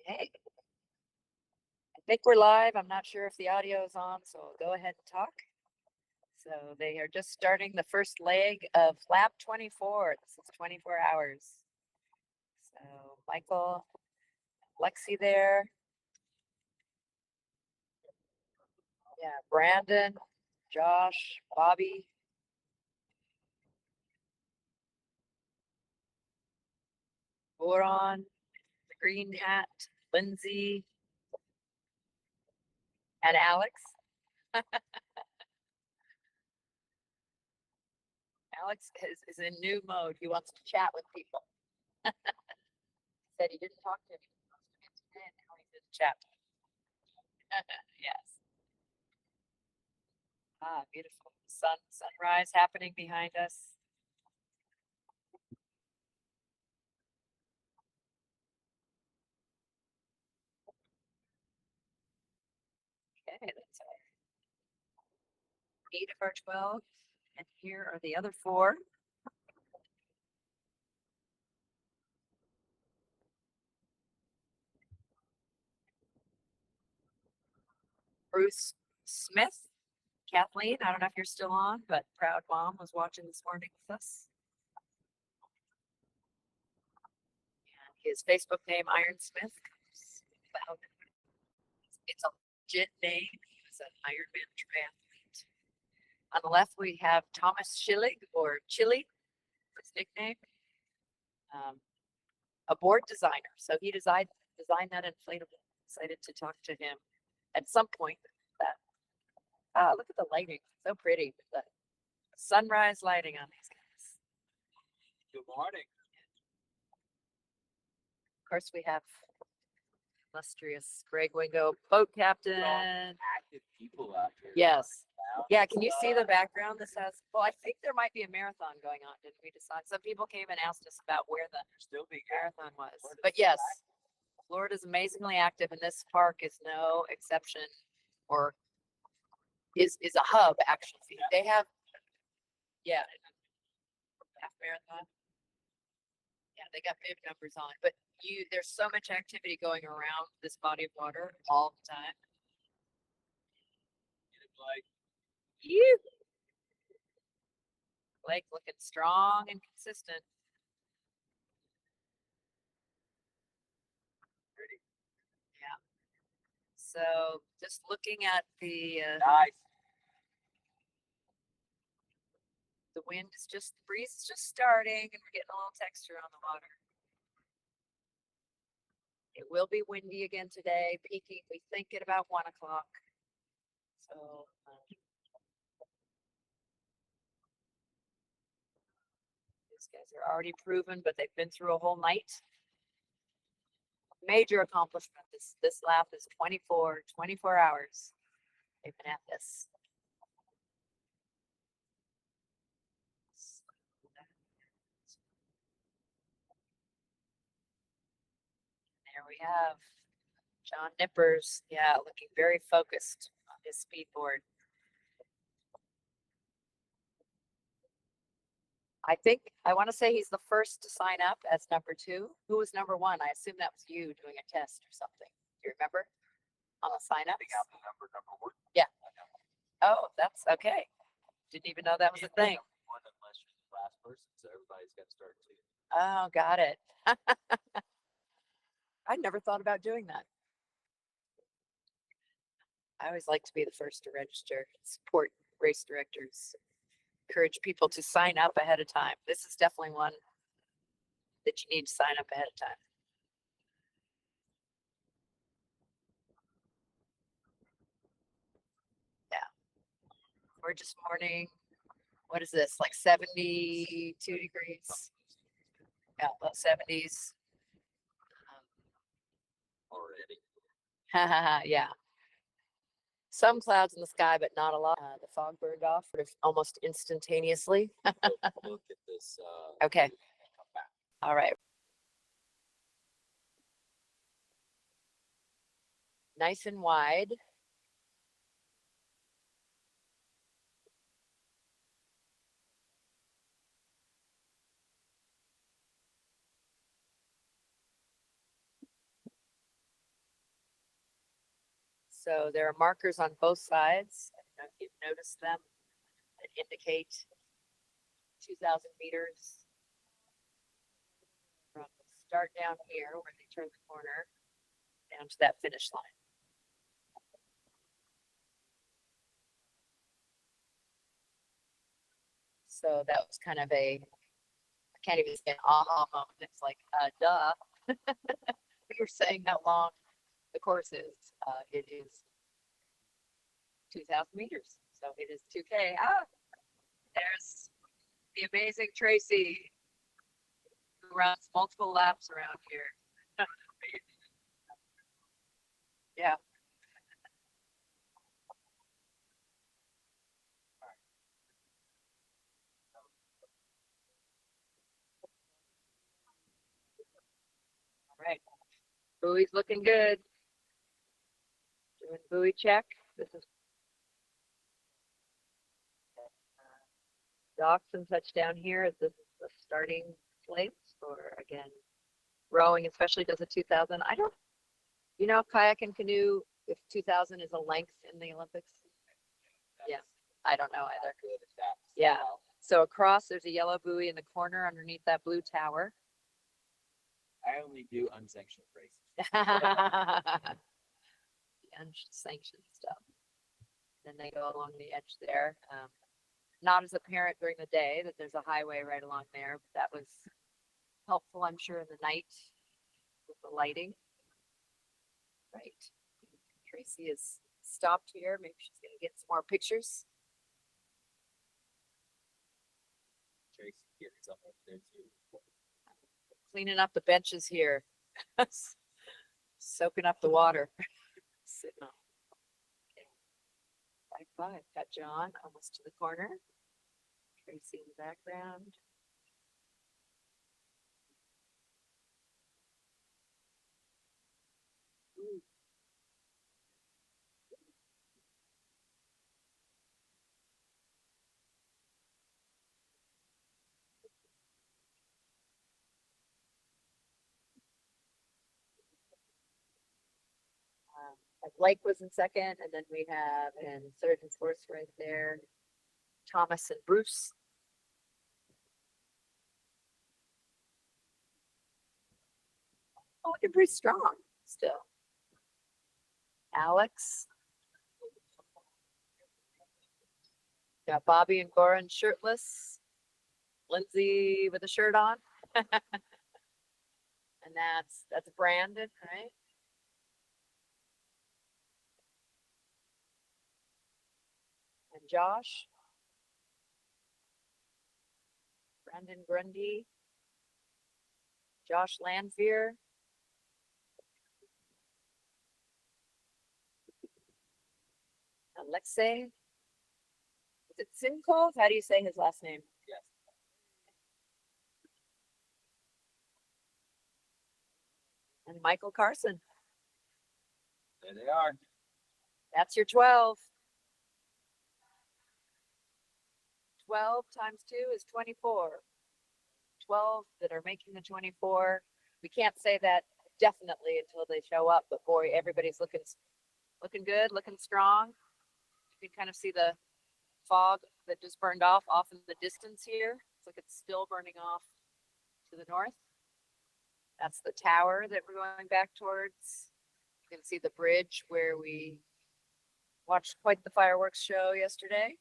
Okay. I think we're live. I'm not sure if the audio is on, so I'll go ahead and talk. So they are just starting the first leg of lap 24. This is 24 hours. So Michael, Lexi there. Yeah, Brandon, Josh, Bobby. Boron, the green hat, Lindsay, and Alex. Alex is in new mode. He wants to chat with people. Said he didn't talk to anyone most of it today, and now he's in chat. Yes. Ah, beautiful. Sunrise happening behind us. Okay, that's 8 of our 12. And here are the other 4. Bruce Smith, Kathleen, I don't know if you're still on, but proud mom was watching this morning with us. And his Facebook name, Ironsmith. It's a legit name. He was an Ironman triathlete. On the left, we have Thomas Schillig, or Chili, his nickname. A board designer. So he designed that inflatable. Excited to talk to him at some point. Look at the lighting. So pretty. The sunrise lighting on these guys. Good morning. Of course, we have illustrious Greg Wingo, boat captain. Active people out here. Yes. Yeah, can you see the background? This has, well, I think there might be a marathon going on. Didn't we decide? Some people came and asked us about where the marathon was. But yes, Florida's amazingly active, and this park is no exception, or is a hub actually. They have, yeah, half marathon. Yeah, they got bib numbers on, but there's so much activity going around this body of water all the time. Like, You, Blake looking strong and consistent. pretty Yeah. So just looking at the nice. the wind is just, the breeze is just starting, and we're getting a little texture on the water. It will be windy again today, peaking, we think, at about 1 o'clock. So these guys are already proven, but they've been through a whole night. Major accomplishment. This lap is 24 hours. They've been at this. There we have John Nippers. Yeah, looking very focused on his speed board. I want to say he's the first to sign up as number 2. Who was number 1? I assume that was you doing a test or something. Do you remember? On the sign up? Number 1. Yeah. Oh, that's okay. Didn't even know that was a thing. One unless you're the last person, so everybody's got to start 2. Oh, got it. I never thought about doing that. I always like to be the first to register, support race directors, encourage people to sign up ahead of time. This is definitely one that you need to sign up ahead of time. Yeah. Gorgeous morning. What is this? Like 72 degrees. Yeah, low 70s. Already. Yeah. Some clouds in the sky, but not a lot. The fog burned off sort of almost instantaneously. Look at this. Okay. All right. Nice and wide. So there are markers on both sides. I don't know if you've noticed them that indicate 2,000 meters from the start down here where they turn the corner down to that finish line. So that was kind of I can't even say an aha moment. It's like, duh. We were saying how long the course is. It is 2,000 meters. So it is 2K. Ah, there's the amazing Tracy, who runs multiple laps around here. Yeah. All right. Buoy's looking good. Doing buoy check. This is docks and such down here. Is this the starting place for, again, rowing, especially does a 2,000? I don't, kayak and canoe, if 2,000 is a length in the Olympics. Yeah, I don't know either. Yeah. So across, there's a yellow buoy in the corner underneath that blue tower. I only do unsanctioned races. The unsanctioned stuff. Then they go along the edge there. Not as apparent during the day that there's a highway right along there, but that was helpful, I'm sure, in the night with the lighting. Right. Tracy is stopped here. Maybe she's going to get some more pictures. Tracy gets up over there too. Cleaning up the benches here. Soaking up the water. Sitting on. Okay. 5-5. Got John almost to the corner. Tracy in the background. Ooh. Blake was in second, and then we have in third and fourth right there, Thomas and Bruce. Oh, looking pretty strong still. Alex. Got Bobby and Goran shirtless. Lindsay with a shirt on. And that's Brandon, right? And Josh. Brandon Grundy. Josh Landveer. Alexei. Is it Simkov? How do you say his last name? Yes. And Michael Carson. There they are. That's your 12. 12 times 2 is 24. 12 that are making the 24. We can't say that definitely until they show up, but boy, everybody's looking good, looking strong. You can kind of see the fog that just burned off in the distance here. It's like it's still burning off to the north. That's the tower that we're going back towards. You can see the bridge where we watched quite the fireworks show yesterday.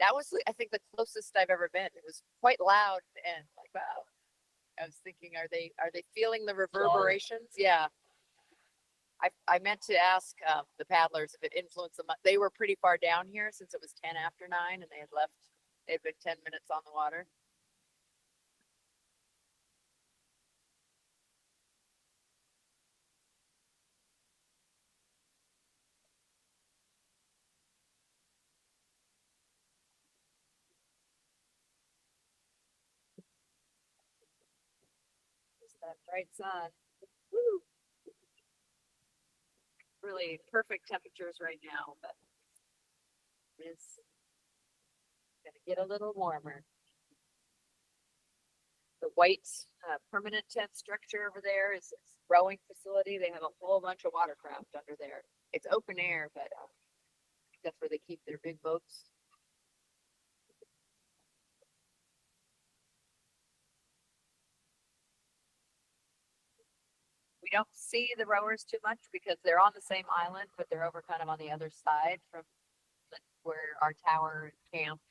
That was, I think, the closest I've ever been. It was quite loud and like, wow. I was thinking, are they feeling the reverberations? Yeah. I meant to ask the paddlers if it influenced them. They were pretty far down here since it was 10 after 9 and they had left. They had been 10 minutes on the water. Just that bright sun. Woo. Really perfect temperatures right now, but it's gonna get a little warmer. The white permanent tent structure over there is a rowing facility. They have a whole bunch of watercraft under there. It's open air, but that's where they keep their big boats. We don't see the rowers too much because they're on the same island, but they're over kind of on the other side from where our tower is camped.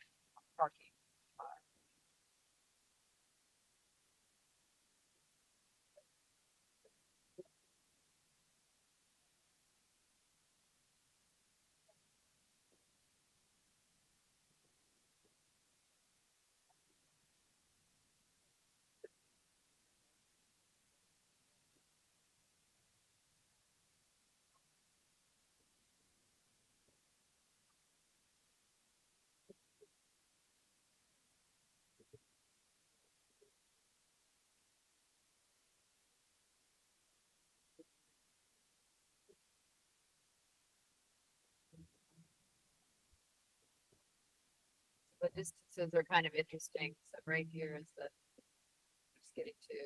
distances are kind of interesting. So right here is just getting to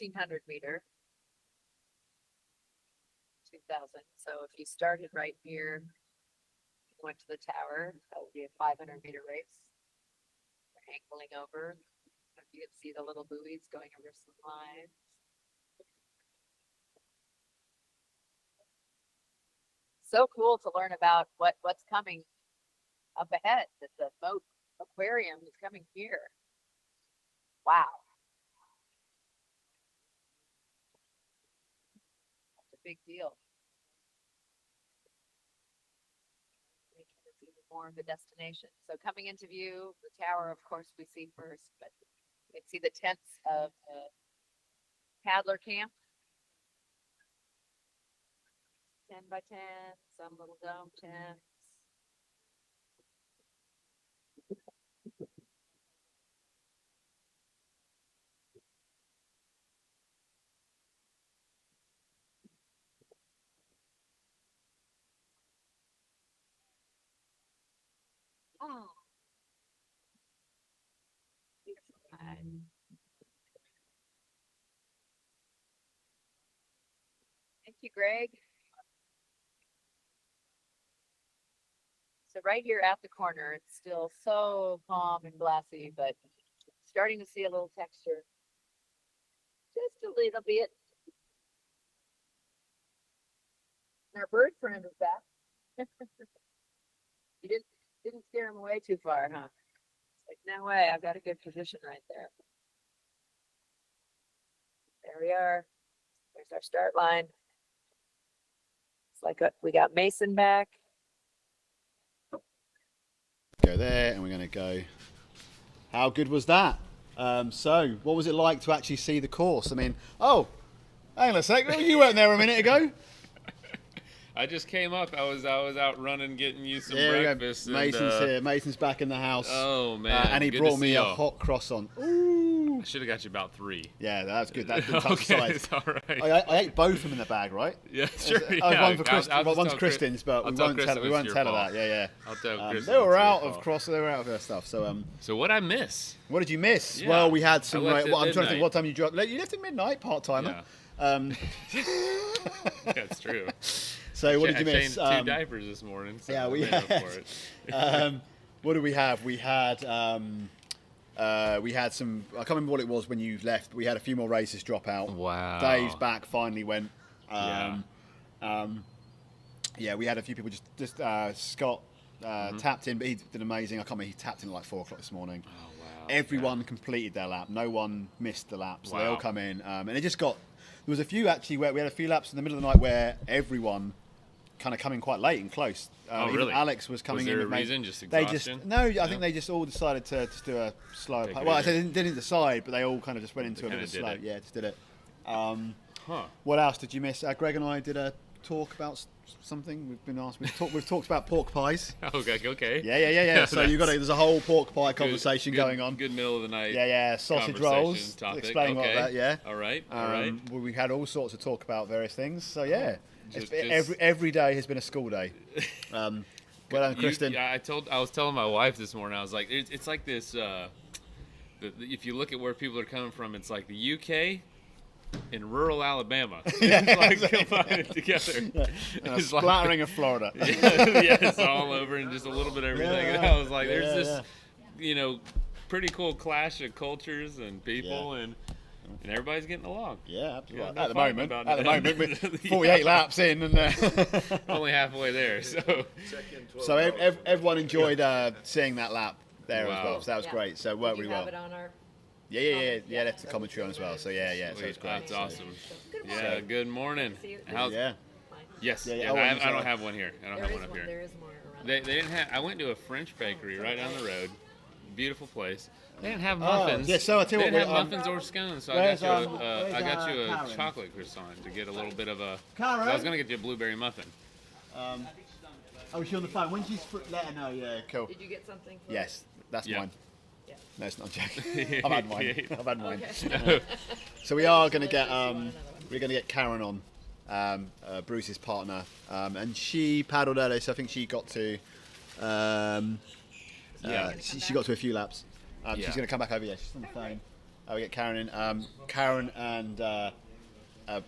1,500 meter, 2,000. So if you started right here, went to the tower, that would be a 500-meter race. We're angling over. You can see the little buoys going over some lines. So cool to learn about what's coming up ahead, that the boat aquarium is coming here. Wow. That's a big deal. It's even more of the destination. So coming into view, the tower, of course, we see first, but you can see the tents of the paddler camp. 10 by 10, some little dome tents. Oh, beautiful ride. Thank you, Greg. So right here at the corner, it's still so calm and glassy, but starting to see a little texture. Just a little bit. And our bird friend is back. You didn't scare him away too far, huh? It's like, no way, I've got a good position right there. There we are. There's our start line. It's like we got Mason back. Go there, and we're going to go. How good was that? So, what was it like to actually see the course? I mean, oh, hang on a sec. You weren't there a minute ago. I just came up. I was out running, getting you some Yeah, breakfast. Mason's here. Mason's back in the house. Oh man! And he Good brought to me see a y'all. hot croissant. Ooh. I should have got you about 3. Yeah, that's good. That didn't touch Okay, the sides. it's all right. I ate both of them in the bag, right? Yeah, sure. One for I'll just one's tell Kristen's, but we won't tell her that. Yeah. I'll tell Kristen. They were it's out your of fault. cross. They were out of their stuff. So So what I miss? what did you miss? Yeah. Well, we had some. I left I'm at trying to think midnight. what time you dropped. You left at midnight, part timer. Yeah. That's true. So what did you I miss? changed 2 diapers this morning. So yeah, I we made up had. for it. What did we have? We had some. I can't remember what it was when you left. But we had a few more races drop out. Wow. Dave's back finally went. Yeah. Yeah, we had a few people. Just Scott tapped in, but he did amazing. I can't remember. He tapped in at like 4 o'clock this morning. Oh wow. Everyone completed their lap. No one missed the lap. So they all Wow. come in, and it just got. There was a few actually where we had a few laps in the middle of the night where everyone kind of coming quite late and close. Oh, even really? Alex was coming Was there in. a and made- reason? Just they exhaustion? I think they just all decided to just do a slower. Take Pace. it Well, I easy. said they didn't decide, but they all kind of just went into a bit kinda of did slow. it. Yeah, just did it. Huh. What else did you miss? Greg and I did a talk about something. We've been asked. We've talked about pork pies. Okay. Yeah. So you got there's a whole pork pie conversation Good- going on. Good middle of the night. Yeah. Sausage conversation rolls. topic. Explain Okay. what that. Yeah. All right. Well, we had all sorts of talk about various things. So yeah, Just- every day has been a school day. Well done, Kristen. I was telling my wife this morning. I was like, it's like this. If you look at where people are coming from, it's like the UK and rural Alabama. It's like combined together. And a It's like- splattering of Florida. yeah, it's all over and just a little bit of everything. And I was like, there's this, pretty cool clash of cultures and people, and everybody's getting along. Yeah, absolutely. Yeah, no at the fighting moment, about at the it. moment, we're 48 laps in, and Only halfway there. So everyone enjoyed seeing that lap there as Wow. well. So that was great. So it worked really well. Have it on our Yeah. That's the commentary on as well. So yeah. So it's great. That's awesome. Yeah. Good morning. How's, Yeah. Yes. Yeah, Yeah, oh, I I'm sorry. don't have one here. I don't have one up here. There is more around. They didn't have. I went to a French bakery right down the road. Beautiful place. They didn't have Oh, muffins. yeah, so I tell they you didn't what, have muffins or scones. So I where's, got you where's, I got you a Karen? chocolate croissant to get a little bit of a. Karen? I was gonna get you a blueberry muffin. Oh, is she on the phone? When she's let her know. Yeah, cool. Did you get something? Yes, that's Yeah. mine. No, it's not Jack. I've had mine. I've had mine. Okay. So we are going to get Karen on, Bruce's partner, and she paddled earlier, so I think she got to She got to a few laps. She's Yeah. going to come back over. Yeah, she's on the phone. We get Karen in. Karen and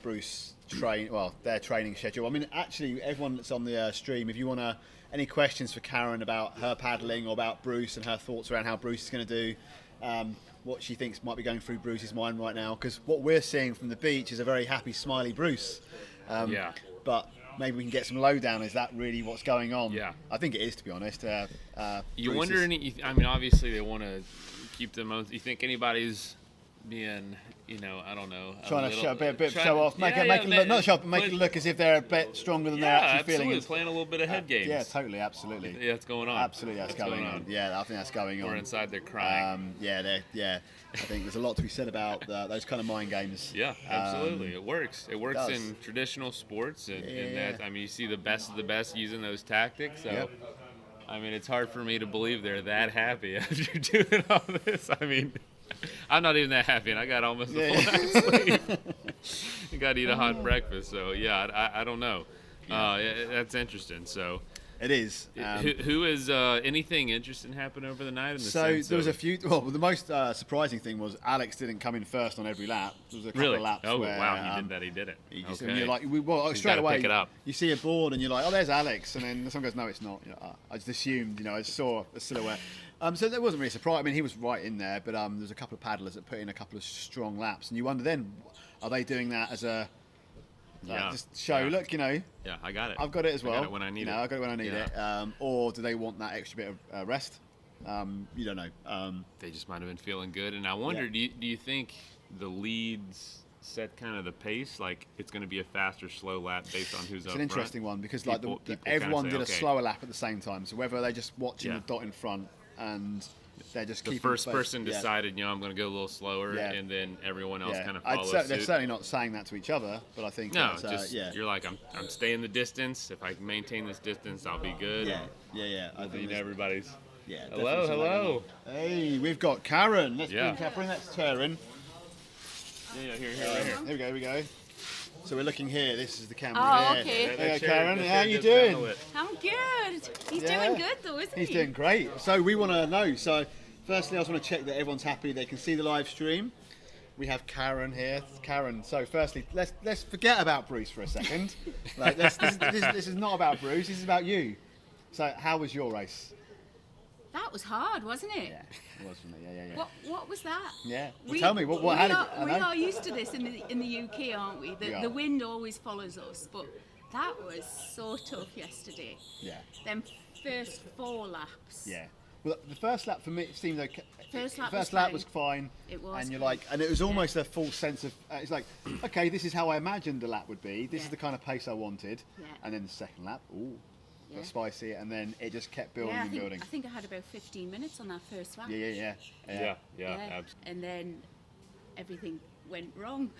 Bruce train. Well, their training schedule. I mean, actually, everyone that's on the stream, if you want any questions for Karen about her paddling or about Bruce and her thoughts around how Bruce is going to do, what she thinks might be going through Bruce's mind right now, because what we're seeing from the beach is a very happy, smiley Bruce. But maybe we can get some lowdown. Is that really what's going on? Yeah. I think it is, to be honest. You Bruce wonder is- I mean, obviously they want to keep them on. You think anybody's being, I don't know, trying to show a bit show off, make it look, not show off, but make it look as if they're a bit stronger than they're actually feeling. Playing a little bit of head games. Yeah, totally, absolutely. Yeah, that's going on. Absolutely, that's going on. Yeah, I think that's going on. Or inside they're crying. I think there's a lot to be said about those kind of mind games. Yeah, absolutely. It works. It works does. in traditional sports, and that, I mean, you see the best of the best using those tactics. So, Yep. I mean, it's hard for me to believe they're that happy after doing all this. I mean, I'm not even that happy, and I got almost a full night's sleep. I got to eat a hot breakfast, so yeah, I don't know. That's interesting. So. It is. Who is anything interesting happened over the night? In the So sense there was of, a few. Well, the most surprising thing was Alex didn't come in first on every lap. There was a couple really? of laps Oh where, wow, he did that. He did it. He just, Okay. and you're like, straight gotta away, pick it up. you see a board and you're like, oh, there's Alex, and then someone goes, no, it's not. You're like, I just assumed, I just saw a silhouette. So there wasn't really a surprise. I mean, he was right in there, but there's a couple of paddlers that put in a couple of strong laps, and you wonder then, are they doing that as a just show? Look, Yeah, I got it. I've got it as well. I got it when I need it. I got it when I need it. Or do they want that extra bit of rest? You don't know. They just might have been feeling good, and I wonder, do you think the leads set kind of the pace? Like it's going to be a fast or slow lap based on who's It's up an interesting front? one because People kind of everyone say, did a okay. slower lap at the same time. So whether they're just watching the dot in front and they're just The keeping first pace. person decided, I'm going to go a little slower, Yeah. and then everyone else kind of I'd follows they're suit. certainly not saying that to each other, but I think No, that's, you're like, I'm staying the distance. If I can maintain this distance, I'll be good. Yeah. I think Everybody's. Yeah. Hello, definitely hello. Hey, we've got Karen. Let's Yeah. bring that to Karen. Yeah, here. Here we go. So we're looking here. This is the camera. Oh, here. okay. Hey, Karen. How you doing? I'm good. He's Yeah. doing good though, isn't he? He's doing great. So we want to know. So firstly, I just want to check that everyone's happy. They can see the live stream. We have Karen here. Karen. So firstly, let's forget about Bruce for a second. This is not about Bruce. This is about you. So how was your race? That was hard, wasn't it? Yeah, it was for me. Yeah. What was that? Yeah. Well, tell me what. How did I we know? are used to this in the UK, aren't we? We are. The wind always follows us, but that was so tough yesterday. Yeah. Them first 4 laps. Yeah. Well, the first lap for me seemed okay. First lap was fine. It was And you're fine. like, and it was almost a full sense of. It's like, okay, this is how I imagined the lap would be. This is Yeah. the kind of pace I wanted. Yeah. And then the second lap, Yeah. got spicy, and then it just kept building Yeah, and building. I think I had about 15 minutes on that first lap. Yeah, absolutely. And then everything went wrong.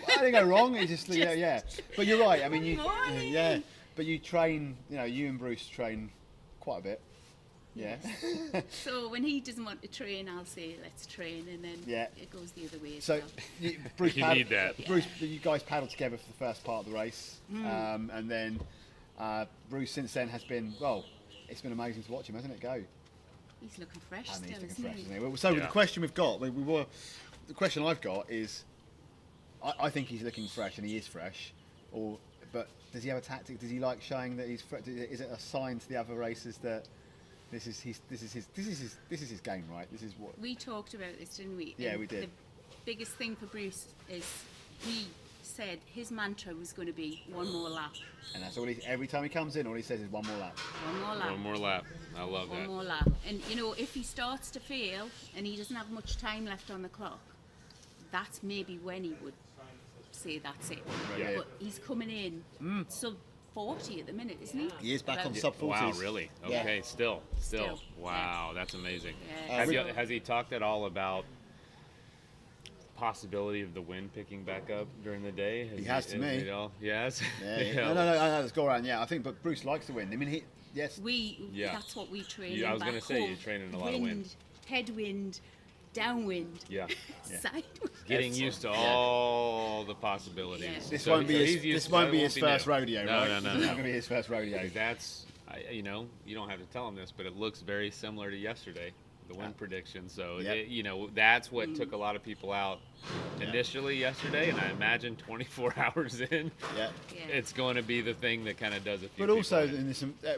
I didn't go wrong. It just, yeah. But you're right. I mean, you, Morning. yeah. But you train. You and Bruce train quite a bit. Yeah. So when he doesn't want to train, I'll say let's train, and then it goes the other way. So, Bruce, You need that. Bruce, you guys paddled together for the first part of the race, and then Bruce since then has been it's been amazing to watch him, hasn't it? Go. He's looking fresh And he's still, looking isn't fresh, he? isn't he? So the question we've got, the question I've got is, I think he's looking fresh, and he is fresh, but does he have a tactic? Does he like showing that he's fresh? Is it a sign to the other racers that this is his game, right? This is what We talked about this, didn't we? Yeah, And we did. The biggest thing for Bruce is he said his mantra was going to be one more lap. And that's all every time he comes in, all he says is one more lap. One more lap. One more lap. I love One that. more lap. And if he starts to fail and he doesn't have much time left on the clock, that's maybe when he would say that's it. Yeah. But he's coming in sub 40 at the minute, isn't he? He is back on About- sub 40s. Wow, really? Yeah. Okay, still. Still, Wow, that's amazing. Yeah. Has he talked at all about possibility of the wind picking back up during the day? He has to me. Yes. No, let's go around. Yeah, I think, but Bruce likes the wind. I mean, yes. That's what we train Yeah, in I was back gonna say, home. you're training a lot of wind. Headwind, downwind, Yeah. sidewind. Getting used to all the possibilities. Yeah. This So won't be he's his. used This to- won't that be his first new. rodeo, No, right? no. This is not going to be his first rodeo. you know, you don't have to tell them this, but it looks very similar to yesterday, the wind prediction. So, you know, that's what took a lot of people out initially yesterday, and I imagine 24 hours in, it's going to be the thing that kind of does a few. But also, in.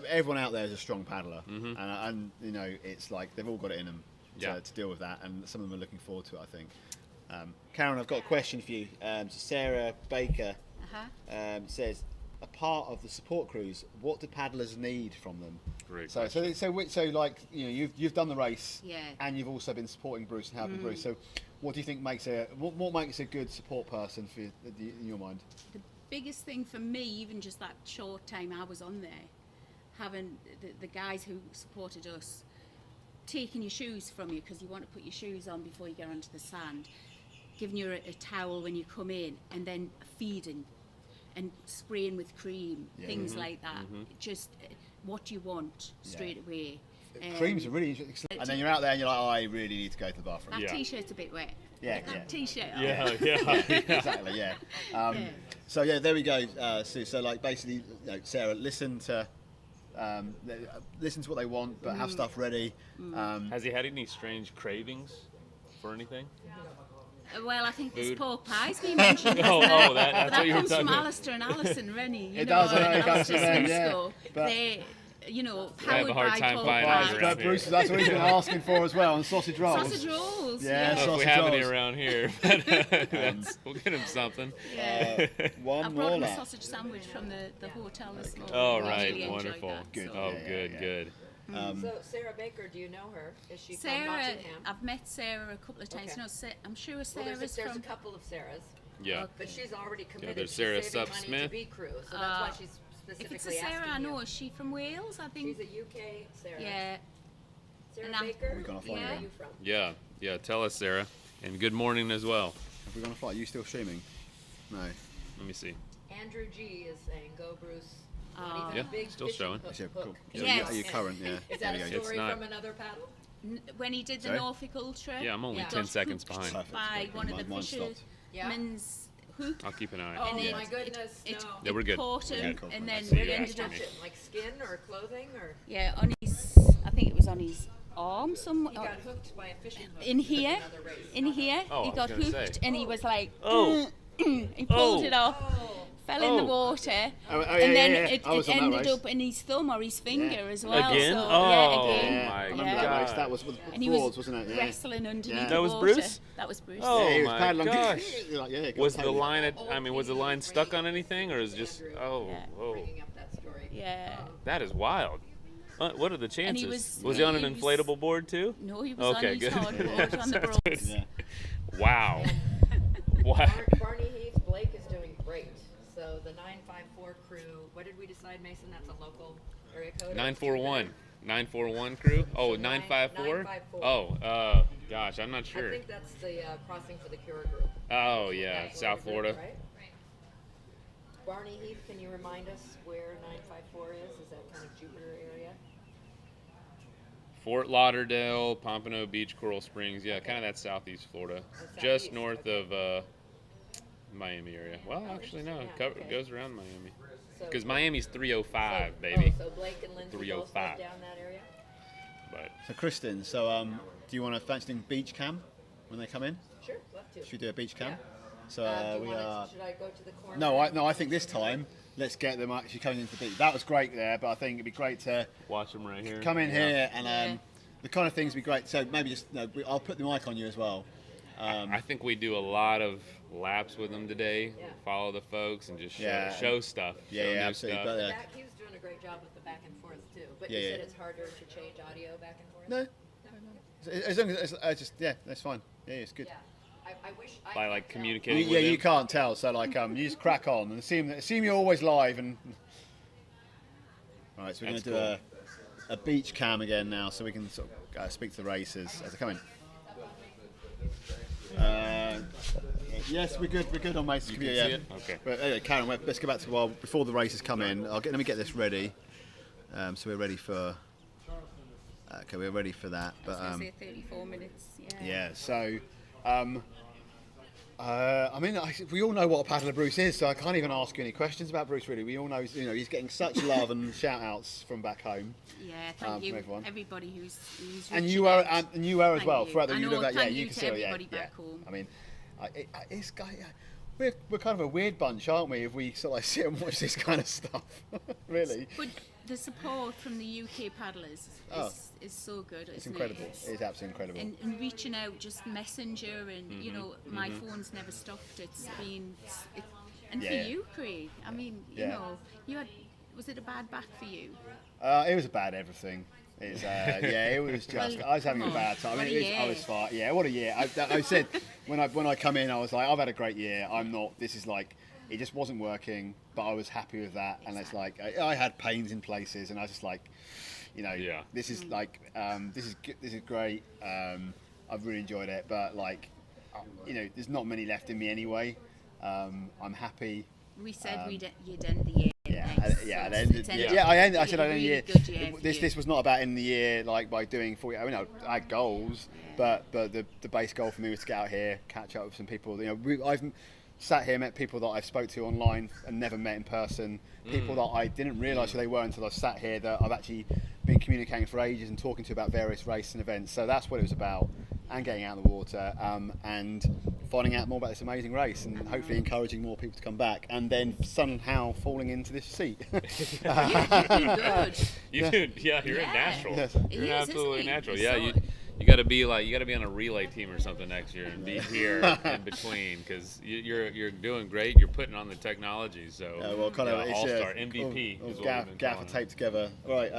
everyone out there is a strong paddler, and you know, it's like they've all got it in them to deal with that, and some of them are looking forward to it, I think. Karen, I've got a question for you. So Sarah Baker says, a part of the support crews, what do paddlers need from them? Great. So like, you know, you've done the race, and you've also been supporting Bruce and helping Bruce. So, what do you think makes what makes a good support person for you, in your mind? The biggest thing for me, even just that short time I was on there, having the guys who supported us taking your shoes from you because you want to put your shoes on before you get onto the sand, giving you a towel when you come in, and then feeding and spraying with cream, things like that. Just what you want straight away. Creams are really interesting. And then you're out there and you're like, oh, I really need to go to the bathroom. That t-shirt's a bit wet. That t-shirt. Exactly. So there we go, Sue. So like basically, you know, Sarah, listen to what they want, but have stuff ready. Has he had any strange cravings for anything? Well, I think this pork pie's been mentioned. That's what you were comes talking from about. Alistair and Alison Rennie. It does, I know, it comes from them, But they, you know, I have powered a hard by time pork finding pies. those But Bruce, that's what he's been asking for as well, and sausage rolls. Sausage rolls. Yeah, I don't know if sausage we have any rolls. around here, but we'll get him something. One I more brought him a lap. sausage sandwich from the hotel this morning. Oh, I right, really enjoyed wonderful. that, Good. so. Good. So Sarah Baker, do you know her? Is she from Sarah, Nottingham? I've met Sarah a couple of times. Okay. No, I'm sure Well, Sarah's there's from. a couple of Sarahs. Yeah. But she's already committed there's to Sarah saving money Sup-Smith. to be crew, so that's why she's If it's a specifically Sarah, asking I know. you. Is she from Wales? I think. She's a UK Sarah. Yeah. Sarah And I'm- Baker, We're gonna find where her. are you from? Yeah. Tell us, Sarah, and good morning as well. Have we gone a flight? Are you still streaming? No. Let me see. Andrew G is saying, "Go Bruce." Oh. Not even Yeah, a big still fishing showing. hook. Yeah, cool. So Yes. are you current? Yeah. Is that There a we go. story not. from another paddle? When he did the Sorry? Norfolk Ultra. Yeah, I'm only Yeah. 10 got seconds hooked behind. Perfect. by one of the Mine stopped. fishermen's hook. I'll keep an eye. Oh And my it- goodness, It, no. Yeah, we're good. caught him, Yeah, cool. and then see we you ended guys. up. Touch it, like skin or clothing or On his. I think it was on his arm somewhere. he got hooked by a fishing hook. In here, Another race. in here, Oh, I he was got gonna hooked, say. and he was like, Oh. he pulled Oh. it off, fell in the Oh. water, Oh, yeah, and then yeah, yeah. it I was on that ended race. up in his thumb or his finger as well. Again? So, Oh, yeah, again. Yeah, my I remember Yeah. that race. That was with And he frauds, was wasn't it? Yeah. wrestling underneath Yeah. the That was water. Bruce? That was Bruce. Oh, Yeah, he was my paddling. gosh. You're like, yeah, Was the totally. line? Was the line stuck on anything, or is just? Oh, Yeah. whoa. Bringing up that story. Yeah. That is wild. What are the chances? was- Was he on an he was- inflatable board too? No, he was Okay, on his good. hardboard on the That's broads. good. Yeah. Wow. Wow. Barney Heath, Blake is doing great. So the 954 crew, what did we decide, Mason? That's a local area code? 941. 941 crew? Oh, So 954? 954. Oh, gosh, I'm not I sure. think that's the crossing for the Cure group. Oh, yeah, That's South where they're Florida. doing, right? Barney Heath, can you remind us where 954 is? Is that kind of Jupiter area? Fort Lauderdale, Pompano Beach, Coral Springs. Yeah, kind of that southeast Florida. Just southeast, north okay. of Miami area. Well, actually, no. interesting, yeah, It okay. goes around Miami. So- Because Miami's 305, so, baby. Oh, so Blake and Lindsay both 305. live down that area? But So Kristen, do you want to fancy doing beach cam when they come in? Sure, love to. Should we do a beach cam? Yeah. So Do we you wanna- are. Should I go to the corner? No, I think this time let's get them actually coming into the beach. That was great there, but I think it'd be great to watch them right here. come in here and Yeah. the kind of things would be great. So maybe just I'll put the mic on you as well. I think we do a lot of laps with them today. Yeah. Follow the folks and just show, Yeah. show stuff. Yeah, show yeah, new absolutely. stuff. But, Back, he was doing a great job with the back and forth too. But Yeah, you yeah. said it's harder to change audio back and forth? No, as long as that's fine. Yeah, it's good. Yeah. I wish I By could like tell. communicating Yeah, with you them. can't tell. So like you just crack on and assume you're always live and. All right, so we're going That's to do a beach cam again now, so we can sort of speak to the racers as they come in. Yes, we're good. We're good on Mason's You can computer. see Yeah. it? Okay. But anyway, Karen, let's go back to before the races come in. Let me get this ready. So we're ready for. Okay, we're ready for that. I was But going to say 34 minutes. Yeah. yeah. So I mean, we all know what a paddler Bruce is, so I can't even ask you any questions about Bruce. Really, we all know, he's getting such love and shout-outs from back home. Yeah, thank you, from everyone. everybody who's And reaching you are, out. and you are as Thank well. you. Throughout the I you know, look like, thank you you can to see, everybody yeah. back home. I mean, we're kind of a weird bunch, aren't we? If we sort of like sit and watch this kind of stuff, really. But the support from the UK paddlers is so good. It's incredible. It's absolutely incredible. And reaching out, just messenger, and my phone's never stopped. It's been, and for you, Craig. I mean, you know, you had. Was it a bad back for you? It was a bad everything. It's it was just. I was having a bad time. I was fine. Yeah, what a year. I said when I come in, I was like, I've had a great year. I'm not. This is like. It just wasn't working, but I was happy with that. And it's like I had pains in places, and I was just like, this is like this is great. I've really enjoyed it, but like, there's not many left in me anyway. I'm happy. We said you'd end the year. I said I'd end the year. This was not about ending the year like by doing 40. I mean, I had goals, but the base goal for me was to get out here, catch up with some people. I've sat here, met people that I've spoke to online and never met in person. People that I didn't realise who they were until I sat here, that I've actually been communicating for ages and talking to about various races and events. So that's what it was about, and getting out in the water and finding out more about this amazing race, and hopefully encouraging more people to come back, and then somehow falling into this seat. You're a natural. Yes. You're an absolutely natural. He's Yeah, so- you got to be on a relay team or something next year and be here in between, because you're doing great. You're putting on the technology. So kind of all-star MVP. is what we've been gaffer calling tape together. Right.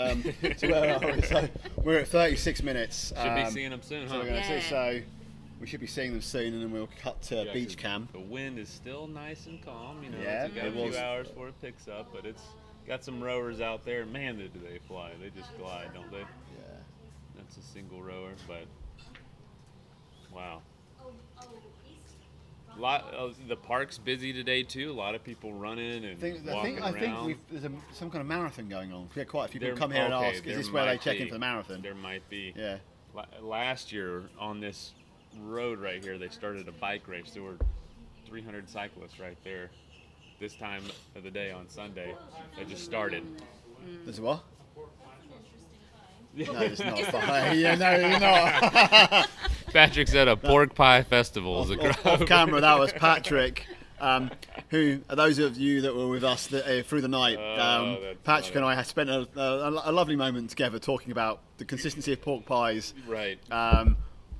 So where are we? So we're at 36 minutes. Should be seeing them soon, So huh? we're going to see. So we should be seeing them soon, and then we'll cut to Yeah, beach 'cause cam. The wind is still nice and calm. Yeah, It's got it a was. few hours before it picks up, but it's got some rowers out there. Man, do they fly? They just glide, don't they? Yeah. That's a single rower, but wow. The park's busy today too. A lot of people running and walking I think around. there's some kind of marathon going on. We had quite a few people There- come here and okay, ask, is there this where they might check in be. for the marathon? There might be. Yeah. Last year on this road right here, they started a bike race. There were 300 cyclists right there. This time of the day on Sunday, they just started. There's a what? No, it's not. Yeah, no, you're not. Patrick said a pork pie festival is a crowd. Off camera, that was Patrick, who, those of you that were with us through the night, that's Patrick funny. and I had spent a lovely moment together talking about the consistency of pork pies, Right.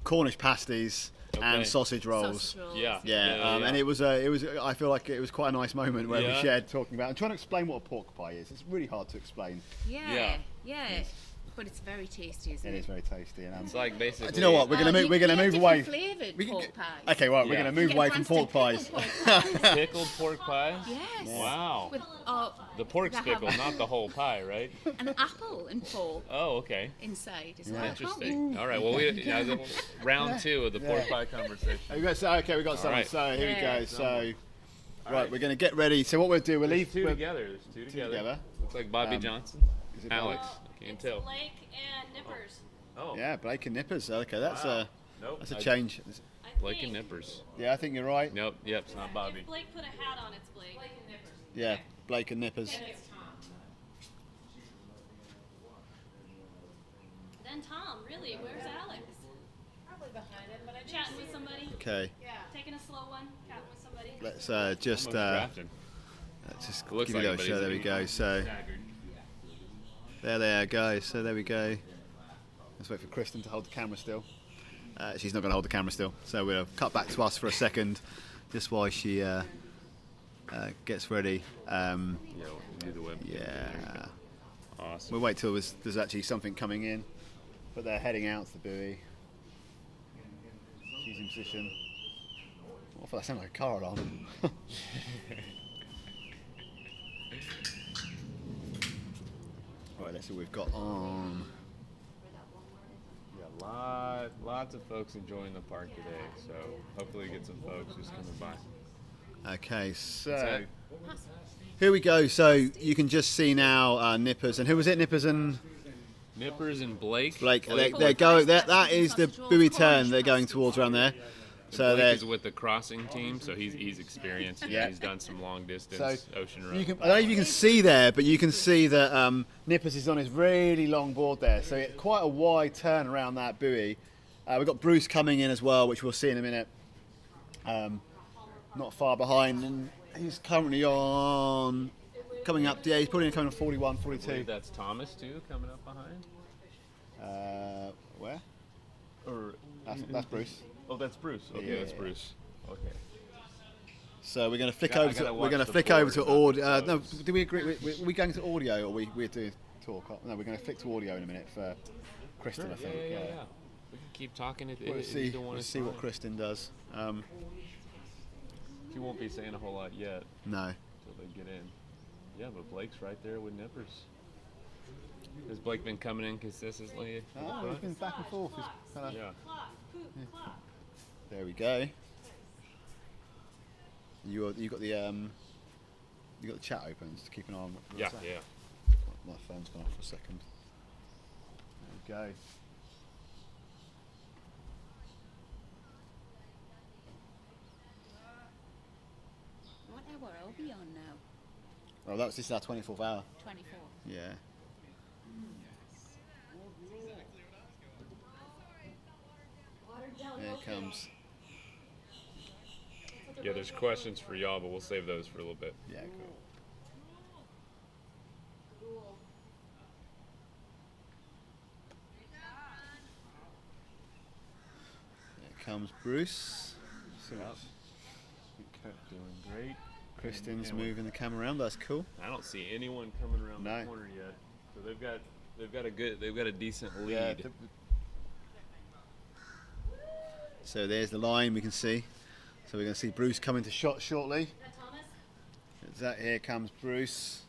Cornish pasties, and sausage rolls. Sausage rolls. Yeah. And it was I feel like it was quite a nice moment where we Yeah. shared talking about and trying to explain what a pork pie is. It's really hard to explain. Yeah. But it's very tasty, isn't it? It is very tasty. And It's like basically. do you know what? We're gonna move away. Flavored We can pork get- pies. Okay, right. We're Yeah. going to move away from pork pies. Pickled pork pies? Yes. Wow. With, The pork's they have- pickled, not the whole pie, right? an apple and pork Oh, okay. inside as Yeah. well. Interesting. All right. Well, round 2 of the pork pie conversation. We got some. right. So here we Yeah. go. So All right, we're going to get ready. So what we'll do, we'll leave. There's two together. There's two together. Looks like Bobby Johnson. Is it Alex. Can't tell. Blake and Nippers. Oh. Yeah, Blake and Nippers. Okay, that's Wow. Nope. a change. I Blake think. and Nippers. Yeah, I think you're right. Nope. Yep. It's not Bobby. If Blake put a hat on, it's Blake. Blake and Nippers. Yeah, Blake and Nippers. Then it's Tom. Then Tom, really? Where's Alex? Probably behind him, but I'm chatting with somebody. Okay, Taking a slow one, chatting with somebody. let's just Almost drafting. let's just Looks give like you it, a but show. he's There we go. So there they are, guys. So there we go. Let's wait for Kristen to hold the camera still. She's not going to hold the camera still, so we'll cut back to us for a second, just while she gets ready. Yeah, we'll do the web. Yeah. Awesome. We'll wait till there's actually something coming in, but they're heading out to the buoy. She's in position. Oh, I thought that sounded like a car alarm. Right, let's see what we've got on. Yeah, lots of folks enjoying the park today. So hopefully get some folks just coming by. Okay, so That's here we go. So you can just see now Nippers and who was it? Nippers and Nippers and Blake. Blake. They're going. That is the buoy turn. They're going towards around there. So Blake is with the crossing team, so he's experienced. Yeah. He's done some long distance ocean I road. don't know if you can see there, but you can see that Nippers is on his really long board there. So it's quite a wide turn around that buoy. We've got Bruce coming in as well, which we'll see in a minute. Not far behind, and he's currently on coming up. Yeah, he's probably coming on 41, 42. I believe that's Thomas too coming up behind. Where? Or That's Bruce. Oh, that's Bruce. Okay, Yeah. that's Bruce. Okay. So we're going to flick I over gotta to watch the audio. board, No, do we agree? We going to audio, or we're doing talk? No, we're going to flick to audio in a minute for Kristen. Sure. I think. Yeah. We can keep talking. We'll see what Kristen does. She won't be saying a whole lot yet. No. Until they get in. Yeah, but Blake's right there with Nippers. Has Blake been coming in consistently? Oh, he's been back and forth. He's kinda, Yeah. There we go. You got the chat open. Just keep an eye on. Yeah. My phone's gone off for a second. There we go. What hour are we on now? Oh, this is our 24th hour. 24. Yeah. There it comes. Yeah, there's questions for y'all, but we'll save those for a little bit. Yeah, cool. There comes Bruce. Doing great. Kristen's moving the camera around. That's cool. I don't see anyone coming around the corner yet. So they've got a decent lead. Yeah, so there's the line we can see. So we're going to see Bruce come into shot shortly. Here comes Bruce.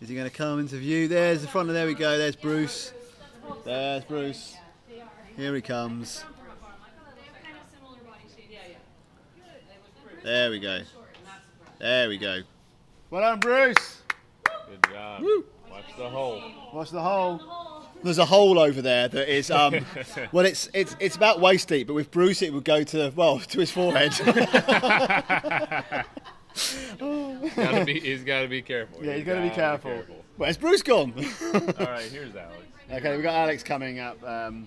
Is he going to come into view? There's the front. There we go. There's Bruce. There's Bruce. Here he comes. There we go. There we go. Well done, Bruce. Good job. Woo. Watch the hole. Watch the hole. There's a hole over there that is well, it's about waist deep, but with Bruce it would go to his forehead. He's got to be careful. Yeah, he's got to be careful. Where's Bruce gone? All right, here's Alex. Okay, we've got Alex coming up. You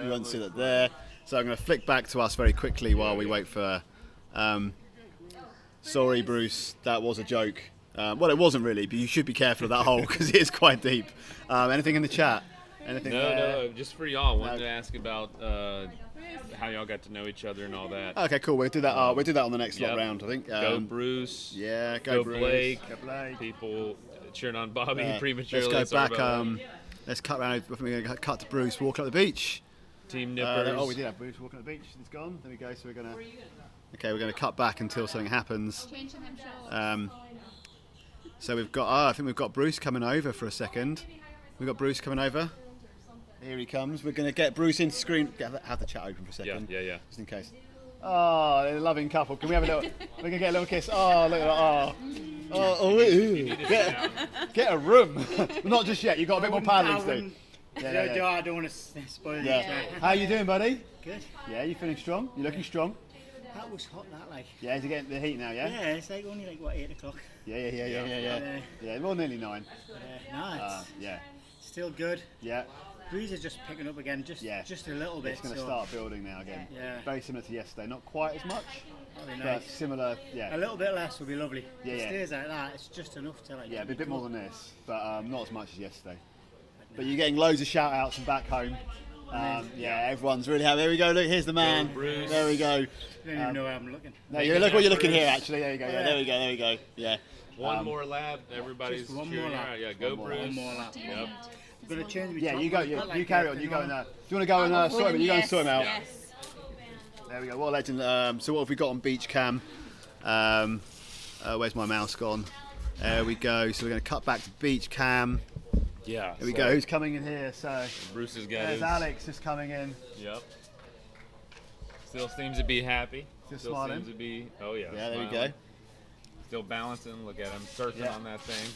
won't see that there. So I'm going to flick back to us very quickly while we wait for. Sorry, Bruce, that was a joke. Well, it wasn't really, but you should be careful of that hole because it is quite deep. Anything in the chat? Anything No, just for y'all. Wanted to ask about how y'all got to know each other and all that. Okay, cool. We'll do that. We'll do that on the next lot round, I think. Go Bruce. Yeah, go Bruce. Blake. Go Blake. People cheering on Bobby prematurely. Let's go back. Let's cut around. I think we're going to cut to Bruce walking up the beach. Team Nippers. We did have Bruce walking up the beach. It's gone. There we go. So we're going to. Okay, we're going to cut back until something happens. So we've got. I think we've got Bruce coming over for a second. We've got Bruce coming over. Here he comes. We're going to get Bruce into screen. Have the chat open for a second. Yeah. Just in case. Oh, they're a loving couple. Can we have a little? We're gonna get a little kiss. Oh, look at that. Get a room. Not just yet. You've got a bit more paddling to do. I don't want to spoil it. How you doing, buddy? Good. Yeah, you feeling strong? You looking strong? That was hot, that like. Yeah, is it getting the heat now? Yeah. Yeah, it's like only 8 o'clock. Yeah. Well, nearly 9. Yeah. Still good. Yeah. Breeze is just picking up again, just a little bit. It's going to start building now again. Yeah. Very similar to yesterday. Not quite as much, That'd be but nice. similar. Yeah. A little bit less would be lovely. Yeah, If it yeah. stays like that, it's just enough to like. Yeah, a bit more than this, but not as much as yesterday. But you're getting loads of shout outs from back home. Yeah, everyone's really happy. There we go. Look, here's the man. Bruce. There we go. I don't even know where I'm looking. No, look what you're looking here. Actually, there you go. Yeah, there we go. Yeah. One more lap. Everybody's Just one cheering more you lap. out. Yeah, go Bruce. One more lap. Yep. I'm gonna change my Yeah, top, you go. I've You got, like, carry on. You go in there. Do you want to go and sort him? You go and sort him out. Yes. There we go. What a legend. So what have we got on beach cam? Where's my mouse gone? There we go. So we're going to cut back to beach cam. Yeah. Here we go. Who's coming in here? So Bruce has got there's his. Alex just coming in. Yep. Still seems to be happy. Still smiling. seems to be. Oh yeah. Yeah, there we smiling. go. Still balancing. Look at him surfing on that thing.